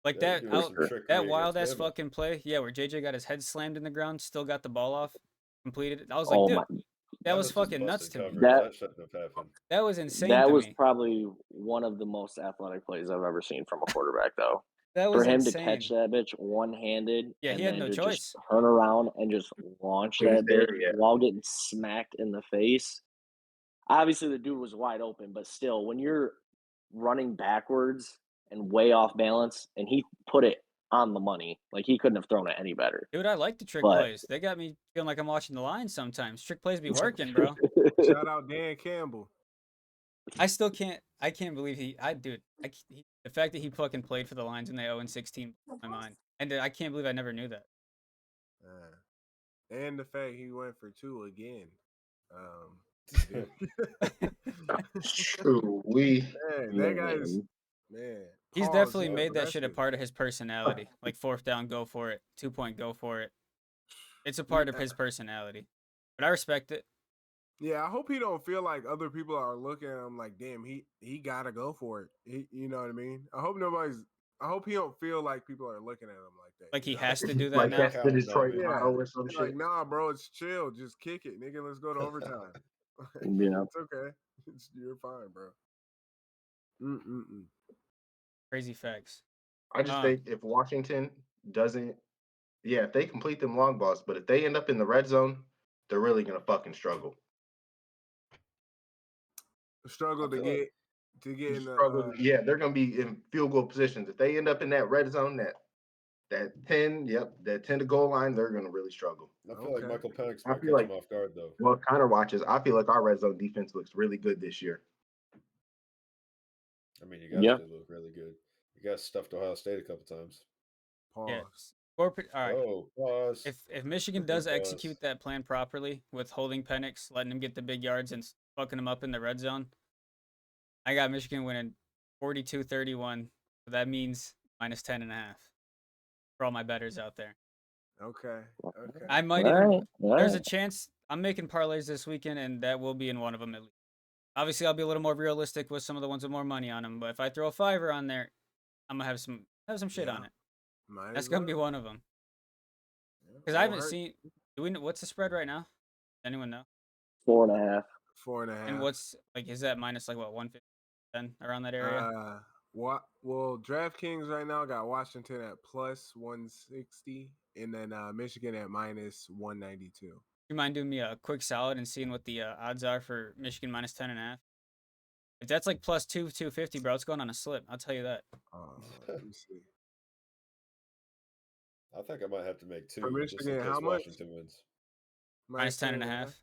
D: Like
E: They're
D: that
E: doing some trickery
D: that
E: against
D: wild ass
E: Bama.
D: fucking play, yeah, where JJ got his head slammed in the ground, still got the ball off, completed it. I was
C: Oh
D: like,
C: my!
D: dude, that was
E: Bama's just
D: fucking nuts
E: busting
D: to me.
E: coverage.
C: That
E: That shouldn't have happened.
D: That was insane
C: that
D: to
C: was
D: me.
C: probably one of the most athletic plays I've ever seen from a quarterback, though.
D: That
C: For
D: was
C: him
D: insane.
C: to catch that bitch one-handed
D: Yeah, he
C: and
D: had
C: then
D: no
C: to
D: choice.
C: just turn around and just launch
B: Clean
C: that bitch
B: area.
C: while getting smacked in the face. Obviously, the dude was wide open, but still, when you're running backwards and way off balance, and he put it on the money, like he couldn't have thrown it any better.
D: Dude, I like the trick
C: But
D: plays. They got me feeling like I'm watching the Lions sometimes. Trick plays be working, bro.
A: Shout out Dan Campbell.
D: I still can't. I can't believe the fact that he fucking played for the Lions and they 0-16 blew my mind. And I can't believe I never knew that.
A: And the fact he went for 2 again.
B: True.
A: Man, that guy's man.
D: He's
A: pause,
D: definitely
A: he's
D: made that shit a
A: aggressive.
D: part of his personality. Like 4th down, go for it. 2-point, go for it. It's a part of his personality. But I respect it.
A: Yeah, I hope he don't feel like other people are looking at him like, damn, he gotta go for it. You know what I mean? I hope he don't feel like people are looking at him like that.
D: Like he
A: know?
D: has to do that
B: Like
D: now.
B: that's the Detroit
A: Yeah.
B: model or some
A: Like,
B: shit.
A: nah, bro, it's chill. Just kick it, nigga. Let's go to overtime.
C: Yeah.
A: It's okay. You're fine, bro.
D: Crazy facts.
B: I just think if Washington doesn't, if they complete them long balls, but if they end up in the red zone, they're really gonna fucking struggle.
A: Struggle to get in the
B: Struggle. They're gonna be in field goal positions. If they end up in that red zone, that 10, that 10 to goal line, they're gonna really struggle.
E: I feel like Michael Penix
B: I
E: might
B: feel
E: catch
B: like-
E: him off guard though.
B: Well, Connor watches. I feel like our red zone defense looks really good this year.
E: I mean, you guys
C: Yeah.
E: did look really good. You guys stuffed Ohio State a couple times.
A: pause.
D: Yeah. All right.
E: Oh, pause.
D: If Michigan does
E: Pause.
D: execute that plan properly with holding Penix, letting him get the big yards and fucking him up in the red zone, I got Michigan winning 42-31. So that means minus 10.5 for all my bettors out there.
A: Okay.
D: I might There's a chance I'm making parlays this weekend, and that will be in one of them at least. Obviously, I'll be a little more realistic with some of the ones with more money on them. But if I throw a $5 on there, I'm gonna have some shit on it. That's gonna be one of them. Because I haven't seen. Do we know what's the spread right now? Does anyone know?
C: 4.5.
A: 4.5.
D: And what's is that minus what 150 around that area?
A: Well, DraftKings right now got Washington at plus 160, and then Michigan at minus 192.
D: You mind doing me a quick solid and seeing what the odds are for Michigan minus 10.5? If that's like plus 250, bro, it's going on a slip. I'll tell you that.
A: Let me see.
E: I think I might have to make 2
A: For
E: just in
A: Michigan,
E: case
A: how much?
E: Washington wins.
D: Minus 10.5.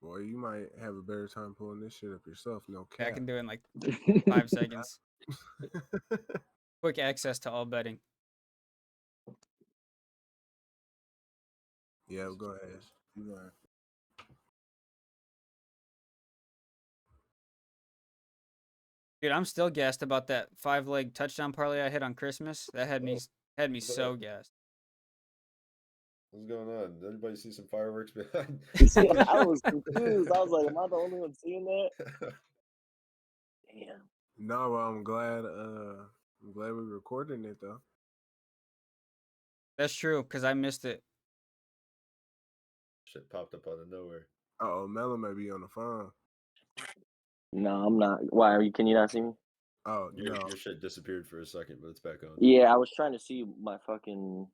A: Boy, you might have a better time pulling this shit up yourself. No cap.
D: Yeah, I can do it in like 5 seconds. Quick access to all betting.
A: Yeah, go ahead. You go ahead.
D: Dude, I'm still gassed about that 5-leg touchdown parlay I hit on Christmas. That had me so gassed.
E: What's going on? Did anybody see some fireworks behind?
C: I was confused. I was like, am I the only one seeing that? Damn.
A: No, but I'm glad we're recording it though.
D: That's true, because I missed it.
E: Shit popped up out of nowhere.
A: Oh, Melon may be on the phone.
C: No, I'm not. Why are you? Can you not see me?
A: Oh
E: Your,
A: no.
E: your shit disappeared for a second, but it's back on.
C: Yeah, I was trying to see my phone's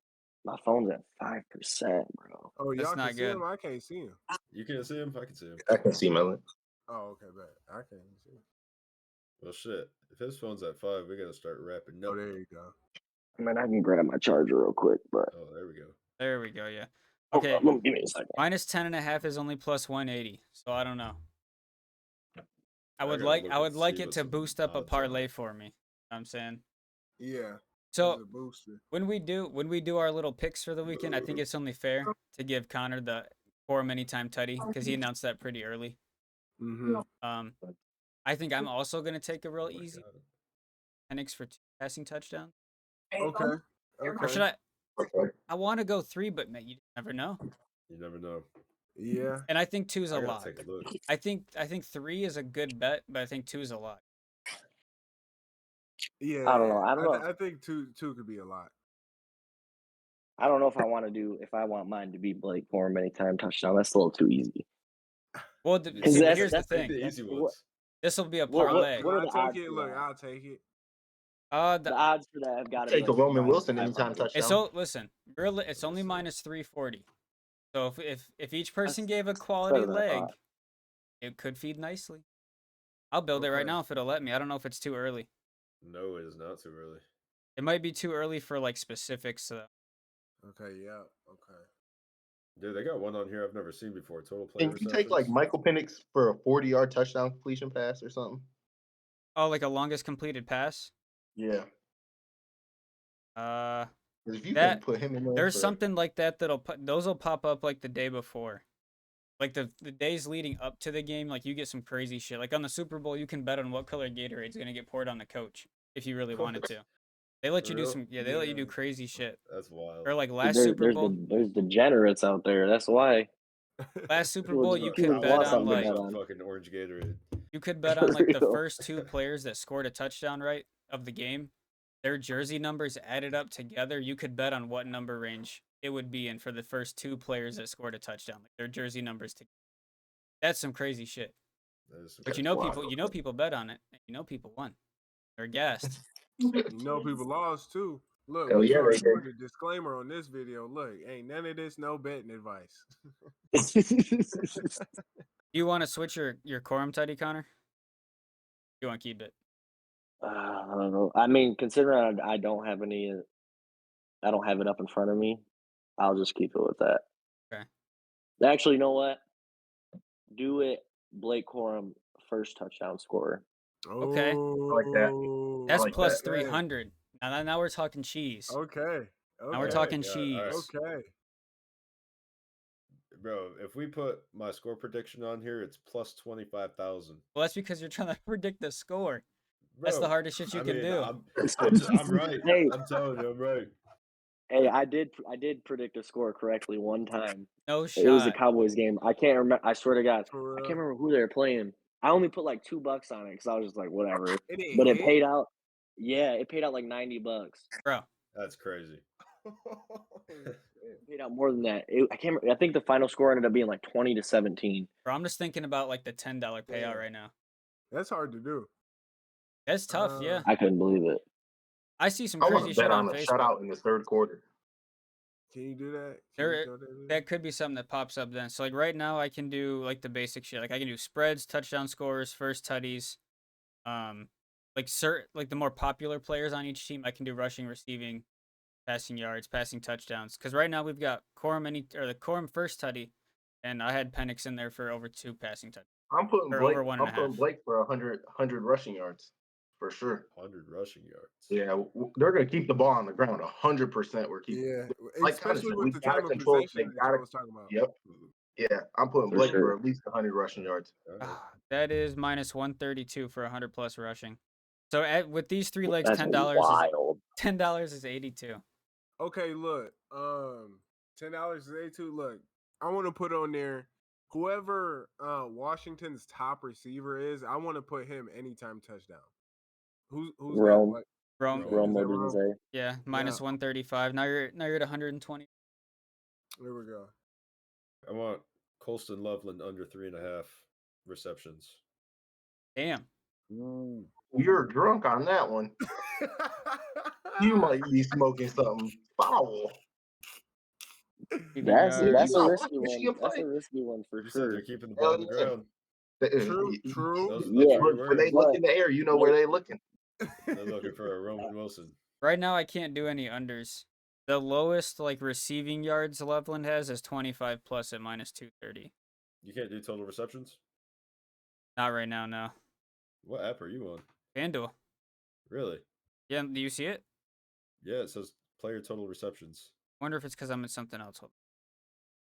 C: at 5%, bro.
A: Oh,
D: That's
A: y'all
D: not
A: can see
D: good.
A: him? I can't see him.
E: You can't see him? I can see him.
B: I can see Melon.
A: Oh, okay, bet. I can't see him.
E: Well, shit. If his phone's at 5, we gotta start wrapping up.
A: Oh, there you go.
C: I mean, I can grab my charger real quick, but
E: Oh, there we go.
D: There we go, yeah.
C: hold
D: Okay,
C: on, give me a second.
D: minus 10.5 is only plus 180, so I don't know. I would
E: gotta look
D: I would
E: and
D: like
E: see
D: it
E: what
D: to
E: some
D: boost up a
E: odds are.
D: parlay for me. You know what I'm saying?
A: Yeah.
D: So
A: He's a booster.
D: when we do our little picks for the weekend, I think it's only fair to give Connor the Quorum Anytime Tutty because he announced that pretty early.
A: Mm-hmm.
D: I think I'm also gonna take a real
E: Oh my
D: easy
E: God.
D: Penix for 2 passing touchdowns.
A: Okay.
D: Or should I want to go 3, but man, you never know.
E: You never know.
A: Yeah.
D: And I think 2 is a
E: I gotta
D: lot.
E: take a look.
D: I think 3 is a good bet, but I think 2 is a lot.
A: Yeah.
C: I don't know. I don't know.
A: I think two could be a lot.
C: I don't know if I want mine to be Blake Corum anytime touchdown. That's a little too easy.
D: Well,
E: Yeah,
D: see,
C: that's-
D: here's the
C: that's
E: Take
D: thing.
E: the easy
C: What-
E: ones.
D: This will be a
C: what-
D: parlay.
C: what are
A: I'll
C: the
A: take
C: odds
A: it.
C: for
A: Look,
C: that?
A: I'll take it.
C: The odds for that have got to be
B: Take a
C: like
B: Roman
C: minus
B: Wilson anytime
C: 500.
B: touchdown.
D: So listen, it's only
E: see.
D: minus 340. So if each person
C: That's-
D: gave a
C: better
D: quality
C: than I
D: leg,
C: thought.
D: it could feed nicely. I'll build it right
A: Okay.
D: now if it'll let me. I don't know if it's too early.
E: No, it is not too early.
D: It might be too early for like specifics.
A: Okay. Yeah. Okay.
E: Dude, they got one on here I've never seen before. Total play
B: Can you take like
E: receptions.
B: Michael Penix for a 40-yard touchdown completion pass or something?
D: Oh, like a longest completed pass.
B: Yeah.
D: Uh,
B: 'Cause if you
D: That-
B: can put him in there
D: there's
B: for,
D: something like that those will pop up like the day before, like the days leading up to the game. Like you get some crazy shit. Like on the Super Bowl, you can bet on what color Gatorade's gonna get poured on the coach if you really wanted to. They let
E: For
D: you do
E: real?
D: some. Yeah, they let you do
A: Yeah.
D: crazy shit.
E: That's wild.
D: Or like last Super Bowl.
C: There's degenerates out there. That's why.
D: Last Super
C: People
D: Bowl,
C: just-
D: you
C: people
D: could
C: just
D: bet
C: want
D: on
C: something to
D: like
C: bet on.
E: fucking orange Gatorade.
D: you could bet on like the
C: real.
D: first 2 players that scored a touchdown right of the game. Their jersey numbers added up together. You could bet on what number range it would be in for the first 2 players that scored a touchdown. Like their jersey numbers together. That's some crazy shit.
E: That is some
D: But
E: crazy
D: people bet on it. And people won. They're gassed.
A: People lost too. Look,
B: Hell
A: we
B: yeah,
A: already
B: they did.
A: put a disclaimer on this video. Look, ain't none of this no betting advice.
D: You want to switch your quorum tutty, Connor? You want to keep it?
C: I don't know. I mean, considering I don't have any, I don't have it up in front of me. I'll just keep it with that.
D: Okay.
C: Actually, you know what? Do it. Blake Corum first touchdown scorer.
D: Okay.
B: like that.
D: That's
B: like
D: plus
B: that.
D: 300. Now we're talking cheese.
A: Okay.
D: Now we're
A: Okay.
D: talking
E: Yeah,
D: cheese.
E: alright.
A: Okay.
E: Bro, if we put my score prediction on here, it's plus 25,000.
D: Well, that's because you're trying to predict the score. That's the
E: Bro,
D: hardest shit you can do.
E: I'm right.
C: Hey.
E: I'm telling you, I'm right.
C: Hey, I did predict a score correctly one time.
D: No
C: It was a
D: shot.
C: Cowboys game. I can't remember. I swear to God,
A: For
C: I
A: real.
C: can't remember who they were playing. I only put like $2 on it because I was just like, whatever.
A: It didn't
C: But it
A: hit?
C: paid out. Yeah, it paid out like $90.
D: Bro.
E: That's crazy.
C: It paid out more than that. I can't. I think the final score ended up being like 20-17.
D: Bro, I'm just thinking about like the $10 payout right now.
A: That's hard to do.
D: That's tough, yeah.
C: I couldn't believe it.
D: I see some
B: I want
D: crazy
B: to bet
D: shit on
B: on a
D: Facebook.
B: shutout in the third quarter.
A: Can you do that? Can you throw that in?
D: That could be something that pops up then. So like right now I can do like the basic shit. Like I can do spreads, touchdown scores, first tutties. Like the more popular players on each team, I can do rushing, receiving, passing yards, passing touchdowns. Because right now we've got the Corum first tutty, and I had Penix in there for over 2 passing touchdowns.
B: I'm putting
D: Or
B: Blake.
D: over 1.5.
B: I'm putting Blake for 100 rushing yards for sure.
E: 100 rushing yards.
B: Yeah, they're gonna keep the ball on the ground 100%. We're keeping.
A: Yeah,
B: Like
A: especially
B: Connor said,
A: with
B: we
A: the
B: gotta
A: time of
B: control.
A: possession
B: They
A: that I
B: gotta.
A: was talking about.
B: Yep. Yeah, I'm putting
C: For
B: Blake
C: sure.
B: for at least 100 rushing yards.
E: Alright.
D: That is minus 132 for 100 plus rushing. So with these 3 legs,
C: That's
D: $10
C: wild.
D: $10 is 82.
A: Okay, look. $10 today too. Look, I want to put on there whoever Washington's top receiver is. I want to put him anytime touchdown. Who's that?
C: Rome.
A: Like,
D: Rome.
C: Rome
A: is that Rome?
C: Odunze.
D: Yeah, minus 135. Now you're at 120.
A: There we go.
E: I want Colston Loveland under 3.5 receptions.
D: Damn.
C: Mm.
B: You're drunk on that one. You might be smoking something foul.
C: That's
B: You
C: a
B: not watch
C: risky one.
B: Michigan
C: That's
B: play?
C: a risky one for
E: You said
C: sure.
E: they're keeping the ball on the
B: Hell yeah.
E: ground.
A: True.
E: Those
C: Yeah.
E: are your
B: When they
E: words.
B: look in the air, you know where they looking.
E: They're looking for a Roman Wilson.
D: Right now, I can't do any unders. The lowest like receiving yards Loveland has is 25 plus at minus 230.
E: You can't do total receptions?
D: Not right now, no.
E: What app are you on?
D: FanDuel.
E: Really?
D: Yeah, do you see it?
E: Yeah, it says player total receptions.
D: Wonder if it's because I'm in something else.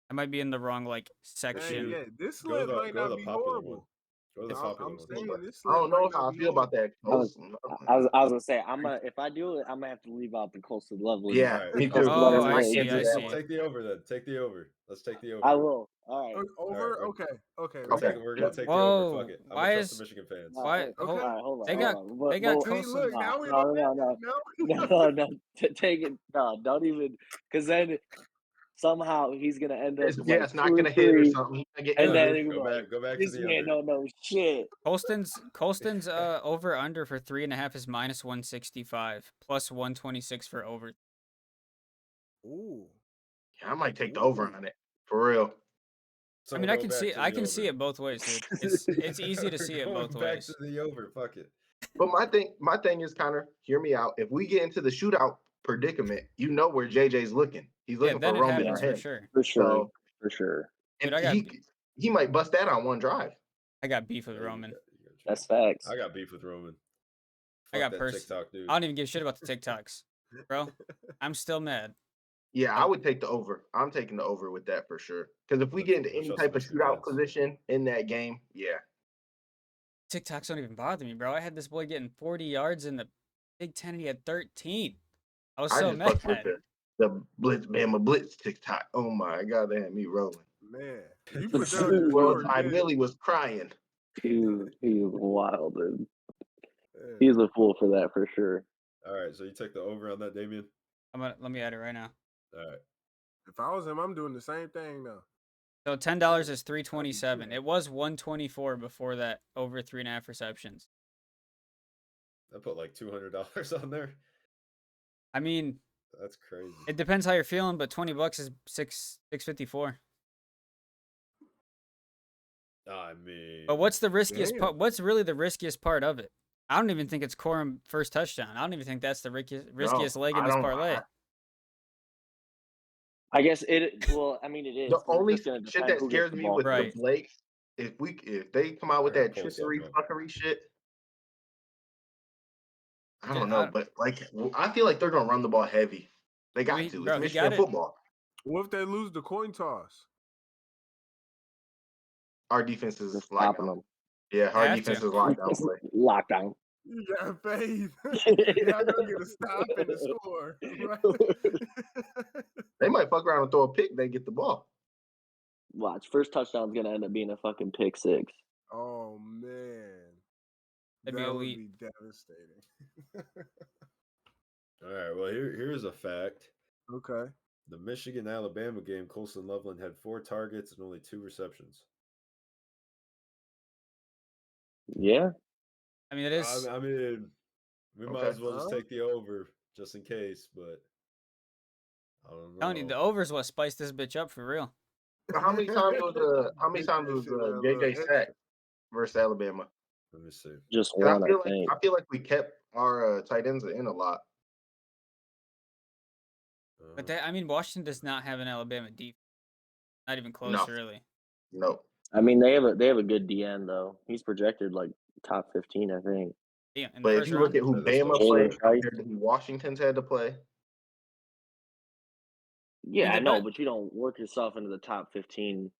D: I might be in the wrong like section.
A: Yeah, this
E: Go
A: slip
E: to
A: might
E: the
A: not be
E: popular one.
A: horrible.
E: Go to the
A: I'm
E: popular one.
A: saying this
B: I don't
A: slip
B: know
A: might
B: how
A: not
B: I
A: be
B: feel about that.
C: I was gonna say if I do it, I'm gonna have to leave out the Colston Loveland.
B: Yeah,
E: Alright.
B: me too.
C: Colston
D: Oh,
C: Loveland
D: I
C: rate.
D: see,
B: can't do
D: I
B: that
D: see.
B: one.
E: Take the over then. Take the over. Let's take the over.
C: I will. All right.
A: Over?
E: Alright,
A: Okay.
B: Okay.
E: We're gonna take the
D: Whoa,
E: over. Fuck it. I'm
D: why
E: gonna trust
D: is-
E: the Michigan fans.
D: Why?
A: Okay.
C: All right, hold on.
D: They
C: hold
D: got-
C: on.
D: they got
A: See,
D: Colston.
A: look, now we
C: No. Take it. No, don't even. Because then somehow he's gonna end up with
B: It's not
C: 2 or
B: gonna hit or
C: 3,
B: something. He's gonna get
C: and then
B: injured.
C: he'll be like,
E: Go back to
C: this
E: the
C: man
E: under.
C: don't know shit.
D: Colston's over under for 3.5 is minus 165 plus 126 for over.
A: Ooh.
B: Yeah, I might take the over on it for real.
E: So
D: I mean,
E: we're
D: I
E: going
D: can see
E: back to
D: I
E: the
D: can see
E: over.
D: it both ways, dude. It's easy to see it
E: We're
D: both
E: going back
D: ways.
E: to the over. Fuck it.
B: But my thing is, Connor, hear me out. If we get into the shootout predicament, you know where JJ's looking. He's
D: Yeah,
B: looking
D: then
B: for
D: it
B: Roman or
D: happens for
B: him.
D: sure.
C: For sure.
B: So,
C: For sure.
B: and
D: Dude, I got
B: he might bust that on one drive.
D: I got beef with
E: Yeah, you
D: Roman.
E: got
C: That's facts.
E: I got beef with Roman.
D: I
E: Fuck
D: got
E: that TikTok dude.
D: I don't even give a shit about the TikToks, bro. I'm still mad.
B: Yeah, I would take the over. I'm taking the over with that for sure. Because if we get into any
E: Trust
B: type of
E: Michigan
B: shootout
E: fans.
B: position in that game, yeah.
D: TikToks don't even bother me, bro. I had this boy getting 40 yards in the Big Ten and he had 13. I was
B: I
D: so
B: just
D: mad.
B: fucked with the Blitz Bama Blitz TikTok. Oh my god, they had me rolling.
A: Man. You put that on your
B: Well,
A: story,
B: Ty
A: didn't
B: Millie was crying.
C: He's wild, dude.
A: you?
C: He's a fool for that for sure.
E: All right, so you take the over on that, Damien?
D: Let me add it right now.
E: All right.
A: If I was him, I'm doing the same thing now.
D: So $10 is 327. It was 124 before that over 3.5 receptions.
E: I put like $200 on there.
D: I mean,
E: That's crazy.
D: it depends how you're feeling, but $20 is $654.
E: I mean,
D: But what's the riskiest
A: Damn.
D: part? What's really the riskiest part of it? I don't even think it's Corum first touchdown. I don't even think that's the riskiest leg in
B: I
D: this
B: don't-
D: parlay.
C: I guess it. Well, I mean, it is.
B: The
C: 'cause it's
B: only
C: just gonna
B: shit
C: depend
B: that
C: who gets
B: scares
C: the
B: me
C: ball
B: with
D: Right.
B: the Blake, if they come out with
E: I
B: that
E: gotta pull
B: trickery
E: something up.
B: fuckery shit, I
D: Yeah,
B: don't know, but I feel like they're gonna run the ball heavy. They got to.
D: bro,
B: It's
D: he
B: Michigan
D: got it.
B: football.
A: What if they lose the coin toss?
B: Our defense is
C: Just
B: locked
C: stopping
B: down.
C: them.
B: Yeah, our
D: have
B: defense
D: to.
B: is locked down. Play.
C: Lockdown.
A: You got faith. Y'all gonna get a stop and a score. Right?
B: They might fuck around and throw a pick. They get the ball.
C: Watch. First touchdown's gonna end up being a fucking pick six.
A: Oh man.
D: That'd be
A: That would
D: elite.
A: be devastating.
E: all right. Well, here's a fact.
A: Okay.
E: The Michigan-Alabama game, Colston Loveland had 4 targets and only 2 receptions.
C: Yeah.
D: I mean, it is.
E: I mean, we might
B: Okay.
E: as well just take the over just in case, but I don't
D: Telling you, the
E: know.
D: over's what spiced this bitch up for real.
B: How many times was
A: Make that shit a little
B: JJ
A: extra.
B: sacked versus Alabama?
E: Let me see.
C: Just
B: 'Cause
C: one, I think.
B: I feel like we kept our tight ends in a lot.
D: But I mean, Washington does not have an Alabama defense. Not even close,
B: No.
D: really.
B: No.
C: I mean, they have a good DN though. He's projected like top 15, I think.
D: Yeah, in the
B: But if
D: first
B: you
D: round.
B: look at who
E: That is
B: Bama
E: close.
B: played
C: Jalen Trice.
B: compared to who Washington's had to play,
C: Yeah,
D: And
C: I
D: the
C: know,
D: be-
C: but you don't work yourself into the top 15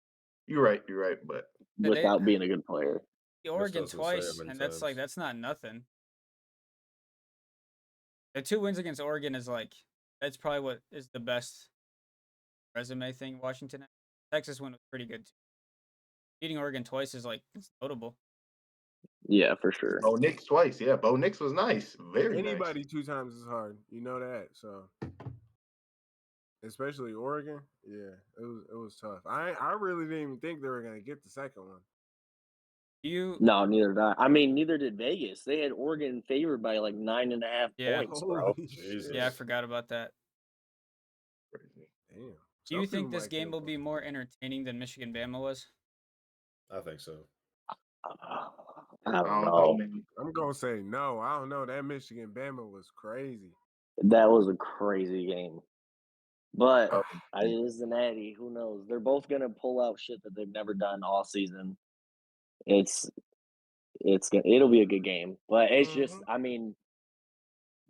B: you're right. But
D: Yeah, they-
C: without being a good player.
D: Oregon
E: was gonna say how
D: twice,
E: many
D: and that's not nothing. The 2 wins against Oregon is like that's probably what is the best. resume thing Washington had. Texas one was pretty good too. Beating Oregon twice is like it's notable.
C: Yeah, for sure.
B: Bo Nix twice. Yeah, Bo Nix was nice. Very
A: Anybody
B: nice.
A: 2 times is hard. You know that. So especially Oregon. Yeah, it was tough. I really didn't even think they were gonna get the second one.
C: No, neither did I. I mean, neither did Vegas. They had Oregon favored by like 9.5
D: Yeah.
C: points, bro.
A: Holy shit.
D: Yeah, I forgot about that.
B: Crazy.
A: Damn.
D: Do you
A: Some
D: think
A: people
D: this
A: might
D: game
A: get
D: will be
A: fucked.
D: more entertaining than Michigan Bama was?
E: I think so.
C: I don't
B: know,
C: know.
B: man.
A: I'm gonna say no. I don't know. That Michigan Bama was crazy.
C: That was a crazy game. But
B: Oh,
C: it is the Natty. Who knows? They're both gonna pull out shit that they've never done all season. It'll be a good game. But it's just, I mean,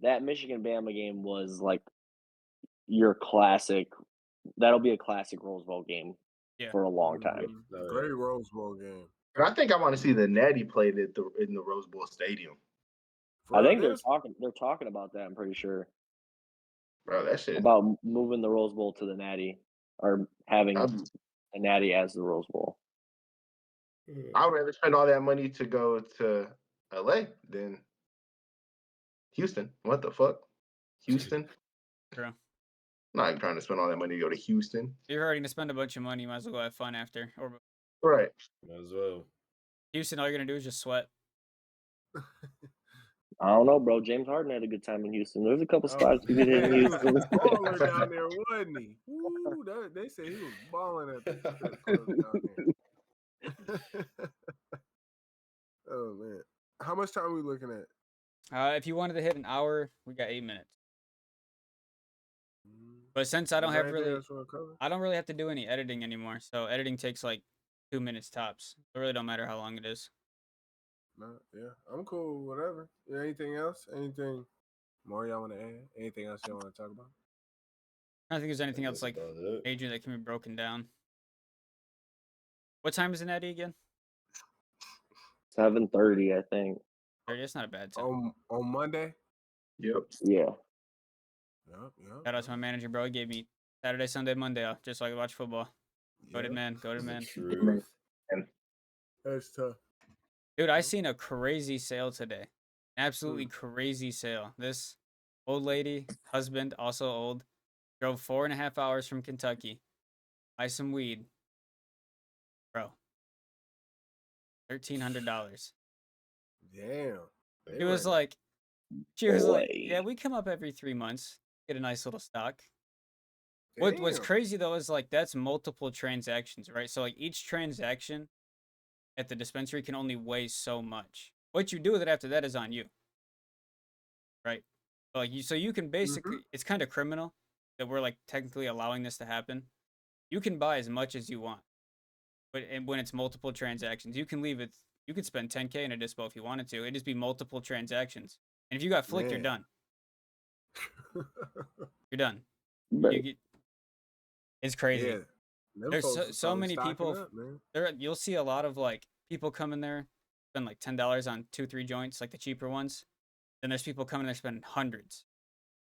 C: that Michigan Bama game was like your classic. That'll be a classic Rose Bowl game for a long time.
A: Great Rose Bowl game.
B: But I think I want to see the Natty played in the Rose Bowl Stadium.
C: I think they're talking about that. I'm pretty sure.
B: Bro, that shit.
C: About moving the Rose Bowl to the Natty or having a Natty as the Rose Bowl.
B: I would rather spend all that money to go to LA than Houston. What the fuck? Houston?
D: True.
B: I'm not even trying to spend all that money to go to Houston.
D: You're already gonna spend a bunch of money. You might as well go have fun after. Or
B: Right.
E: Might as well.
D: Houston, all you're gonna do is just sweat.
C: I don't know, bro. James Harden had a good time in Houston. There's a couple spots you could hit in
A: He was
C: Houston.
A: a baller down there, wasn't he? Woo, they said he was balling at the strip club down there. Oh man, how much time are we looking at?
D: If you wanted to hit an hour, we got 8 minutes.
A: Mm.
D: But since I don't
A: Is there
D: have
A: anything
D: really,
A: else you wanna cover?
D: I don't really have to do any editing anymore. So editing takes like 2 minutes tops. It really don't matter how long it is.
A: No, yeah, I'm cool. Whatever. Yeah, anything else? Anything more y'all want to add? Anything else y'all want to talk about?
D: I don't think there's anything else
E: That's
D: like
E: about it.
D: major that can be broken down. What time is it, Natty, again?
C: 7:30, I think.
D: 30. It's not a bad time.
A: On Monday.
B: Yep.
C: Yeah.
A: Yep.
D: Shout out to my manager, bro. He gave me Saturday, Sunday, Monday off just so I could watch football. Goated man. Goated man.
E: Truth.
A: That's tough.
D: Dude, I seen a crazy sale today. Absolutely crazy sale. This old lady, husband, also old, drove 4.5 hours from Kentucky. Buy some weed. Bro. $1,300.
A: Damn.
D: She was like, yeah, we come up every 3 months, get a nice little stock. What's crazy though is like that's multiple transactions, right? So like each transaction at the dispensary can only weigh so much. What you do with it after that is on you, right? So you can basically, it's kind of criminal that we're like technically allowing this to happen. You can buy as much as you want, but when it's multiple transactions, you can leave it. You could spend 10K in a dispo if you wanted to. It'd just be multiple transactions, and if you got flicked, you're done. You're done. It's crazy.
A: Yeah.
D: There's so many people. You'll see a lot of like people coming there, spend like $10 on 2-3 joints, like the cheaper ones. Then there's people coming there spending hundreds,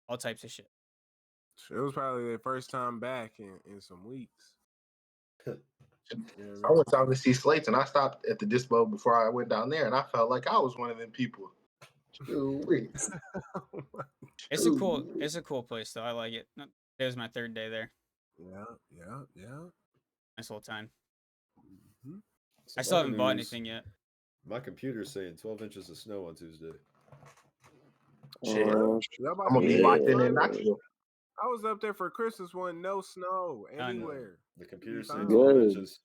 D: all types of shit.
A: It was probably their first time back in some weeks.
B: I went down to see Slates and I stopped at the dispo before I went down there, and I felt like I was one of them people.
D: It's a cool place though. I like it. It was my 3rd day there.
A: Yeah.
D: Nice little time.
A: Mm-hmm.
D: I still haven't bought anything yet.
E: My computer's saying 12 inches of snow on Tuesday.
B: Shit. I'm gonna be locked in Knoxville.
A: I was up there for Christmas when no snow anywhere.
E: The computer's saying 12 inches.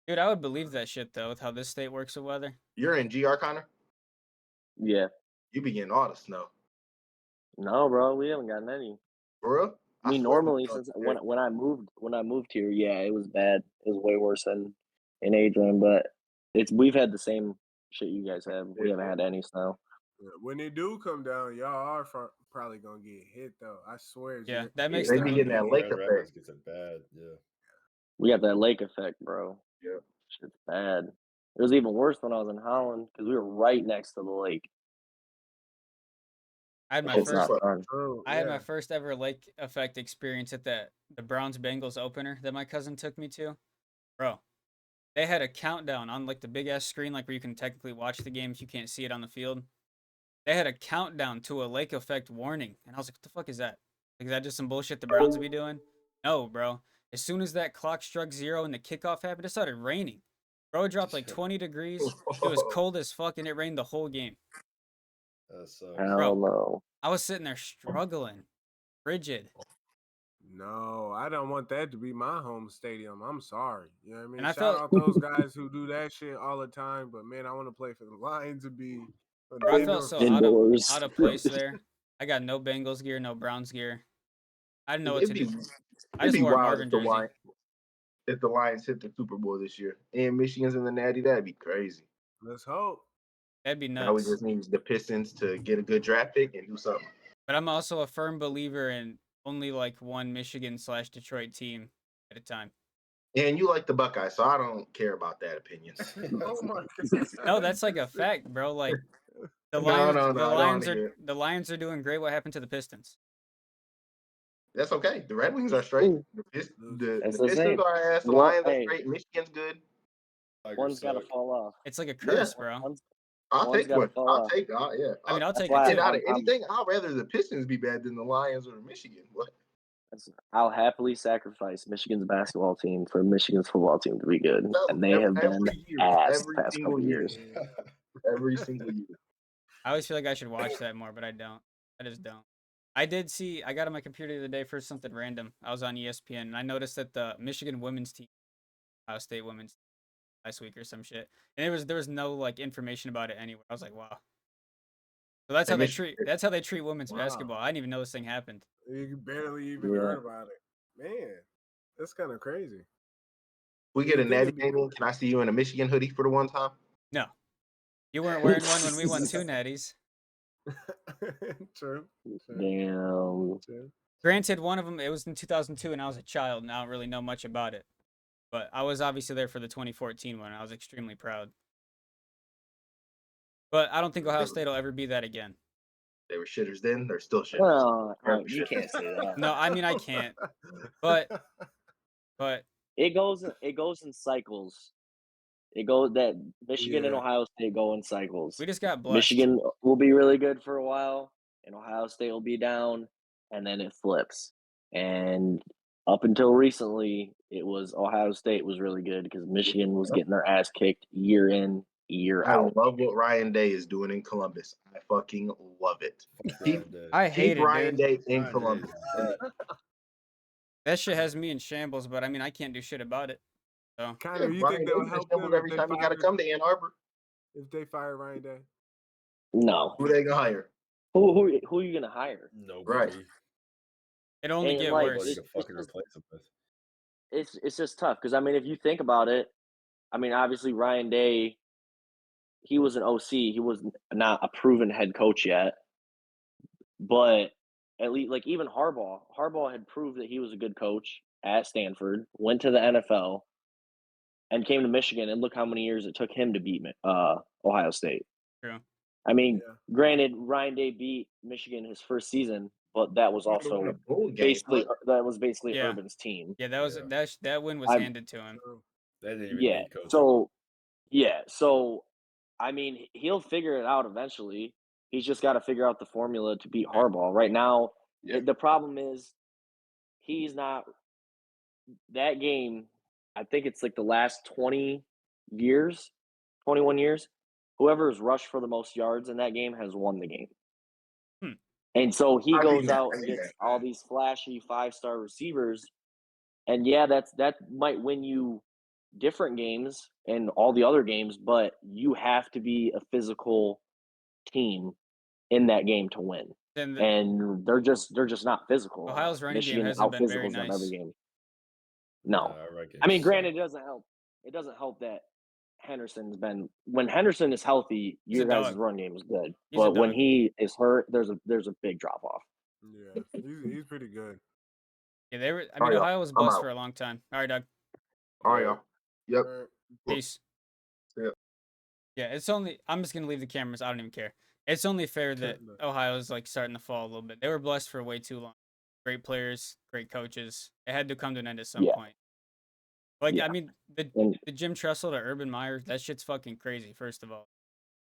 D: Dude, I would believe that shit though, with how this state works with weather.
B: You're in GR, Connor?
C: Yeah.
B: You be getting all the snow.
C: No, bro, we haven't gotten any.
B: For real?
C: I mean, normally since when I moved here, yeah, it was bad. It was way worse than in Adrian, but we've had the same shit you guys have. We haven't had any snow.
A: When they do come down, y'all are probably gonna get hit though. I swear.
D: Yeah, that makes
B: they be getting that lake effect.
E: Gets it bad. Yeah.
C: We got that lake effect, bro.
B: Yeah.
C: Shit's bad. It was even worse when I was in Holland because we were right next to the lake.
D: I had my
C: It's not
D: first
C: fun.
A: True.
D: I had my
A: Yeah.
D: first ever lake effect experience at the Browns Bengals opener that my cousin took me to. Bro, they had a countdown on like the big ass screen, like where you can technically watch the game if you can't see it on the field. They had a countdown to a lake effect warning, and I was like, "What the fuck is that? Like, is that just some bullshit the Browns would be doing?" No, bro. As soon as that clock struck 0 and the kickoff happened, it started raining. Bro, it dropped like 20 degrees. It was cold as fuck, and it rained the whole game.
E: That sucks.
C: Hell no.
D: I was sitting there struggling, frigid.
A: No, I don't want that to be my home stadium. I'm sorry. You know what I mean?
D: And I
A: Shout
D: felt-
A: out those guys who do that shit all the time. But man, I want to play for the Lions to be an
D: Bro, I
A: indoor
D: felt so
C: Indoors.
D: out of place there. I got no Bengals gear, no Browns gear. I didn't know what to do. I
B: It'd
D: just
B: be
D: wore a
B: wild
D: Marvin
B: if the
D: jersey.
B: Lions hit the Super Bowl this year and Michigan's in the Natty. That'd be crazy.
A: Let's hope.
D: That'd be
B: Now we
D: nuts.
B: just need the Pistons to get a good draft pick and do something.
D: But I'm also a firm believer in only like one Michigan/Detroit team at a time.
B: And you like the Buckeyes, so I don't care about that opinion.
A: Oh my god.
D: No, that's like a fact, bro. Like the
B: No,
D: Lions,
B: no,
D: the
B: I don't
D: Lions
B: wanna hear
D: are
B: it.
D: the Lions are doing great. What happened to the Pistons?
B: That's okay. The Red Wings are straight. The
C: That's
B: Pistons
C: the same.
B: are ass. The
C: Well,
B: Lions are
C: hey.
B: straight. Michigan's good.
E: Tigers
C: One's got to
E: suck.
C: fall off.
D: It's like a curse,
B: Yeah.
D: bro.
B: I'll
C: One's
B: take
C: gotta
B: one.
C: fall
B: I'll
C: off.
B: take. Yeah.
D: I mean, I'll take
C: why
D: it
B: Get
D: too.
B: out of
C: I'm-
B: anything. I'd rather the Pistons be bad than the Lions or Michigan. What?
C: I'll happily sacrifice Michigan's basketball team for Michigan's football team to be good,
B: No,
C: and they have been
B: every year,
C: ass
B: every
C: the past
B: single
C: couple
B: year.
C: years.
B: Every single year.
D: I always feel like I should watch that more, but I don't. I just don't. I did see. I got on my computer the other day for something random. I was on ESPN and I noticed that the Michigan women's team, Ohio State women's team, last week or some shit, and there was no like information about it anywhere. I was like, wow. So that's
B: Hey,
D: how they
B: Michigan-
D: treat. That's how they treat women's
A: Wow.
D: basketball. I didn't even know this thing happened.
A: You barely even
C: Yeah.
A: heard about it. Man, that's kind of crazy.
B: We get
A: You
B: a
A: think
B: natty
A: it'd be-
B: game in. Can I see you in a Michigan hoodie for the one time?
D: No, you weren't wearing one when we won 2 natties.
A: True.
C: Damn.
A: True.
D: Granted, one of them, it was in 2002, and I was a child, and I don't really know much about it. But I was obviously there for the 2014 one, and I was extremely proud. But I don't think Ohio State will ever be that again.
B: They were shitters then. They're still shitters.
C: Well,
B: Forever
C: you
B: shitters.
C: can't say that.
D: No, I mean, I can't. But
C: It goes in cycles. It goes that Michigan and
A: Yeah.
C: Ohio State go in cycles.
D: we just got blessed.
C: Michigan will be really good for a while, and Ohio State will be down, and then it flips. And up until recently, it was Ohio State was really good because Michigan was getting their ass kicked year in, year
B: I
C: out.
B: love what Ryan Day is doing in Columbus. I fucking love it. Keep,
D: I
B: keep
D: hate it,
B: Ryan
D: dude.
B: Day in
E: Ryan Day
B: Columbus.
E: is bad.
D: That shit has me in shambles, but I mean, I can't do shit about it. So
A: Connor, you
B: Ryan
A: think
B: Day's
A: they'll
B: in
A: help
B: shambles
A: them
B: every time he got to come to Ann Arbor.
A: if they fire Ryan Day?
C: No,
B: Who they gonna hire?
C: who are you gonna hire?
E: Nobody.
D: it only
C: And,
D: get
C: like,
D: worse.
E: Nobody
C: it's
E: to fucking
C: just-
E: replace him with.
C: It's just tough because I mean, if you think about it, I mean, obviously Ryan Day, he was an OC. He was not a proven head coach yet, but at least like even Harbaugh had proved that he was a good coach at Stanford. Went to the NFL, and came to Michigan, and look how many years it took him to beat Ohio State.
D: True.
C: I mean,
A: Yeah.
C: granted, Ryan Day beat Michigan his first season, but that was also basically
D: Yeah.
C: Urban's team.
D: Yeah, that was
E: Yeah.
D: that win was
C: I'm-
D: handed to him.
A: True.
E: They didn't even
C: Yeah.
E: need coaching.
C: So I mean, he'll figure it out eventually. He's just got to figure out the formula to beat Harbaugh. Right now,
B: Yeah.
C: the problem is he's not that game. I think it's like the last 21 years. Whoever has rushed for the most yards in that game has won the game.
D: Hmm.
C: And so he
B: I
C: goes
B: mean,
C: out and gets all these flashy 5-star receivers. And yeah, that might win you different games and all the other games, but you have to be a physical team in that game to win.
D: Then
C: And they're just not physical.
D: Ohio's running game
C: Michigan
D: hasn't been very
C: out-physicals them
D: nice.
C: every game. No.
E: Our right game
C: I mean,
E: sucked.
C: granted, it doesn't help that Henderson's been when Henderson is healthy,
D: He's
C: your
D: a
C: guys'
D: dog.
C: run game is good.
D: He's a
C: But when
D: dog.
C: he is hurt, there's a big drop off.
A: Yeah, he's pretty good.
D: Yeah, they were. I
B: All
D: mean,
B: right,
D: Ohio was
B: I'm
D: blessed
B: out.
D: for a long time. All right, Doug.
B: All right, y'all. Yep.
A: All right.
D: Peace.
B: Yeah.
D: Yeah, it's only. I'm just gonna leave the cameras. I don't even care. It's only fair that
A: But-
D: Ohio's like starting to fall a little bit. They were blessed for way too long. Great players, great coaches. It had to come to an end at some
C: Yeah.
D: point. Like
C: Yeah.
D: I mean,
C: And
D: the Jim Tressel to Urban Meyer, that shit's fucking crazy. First of all,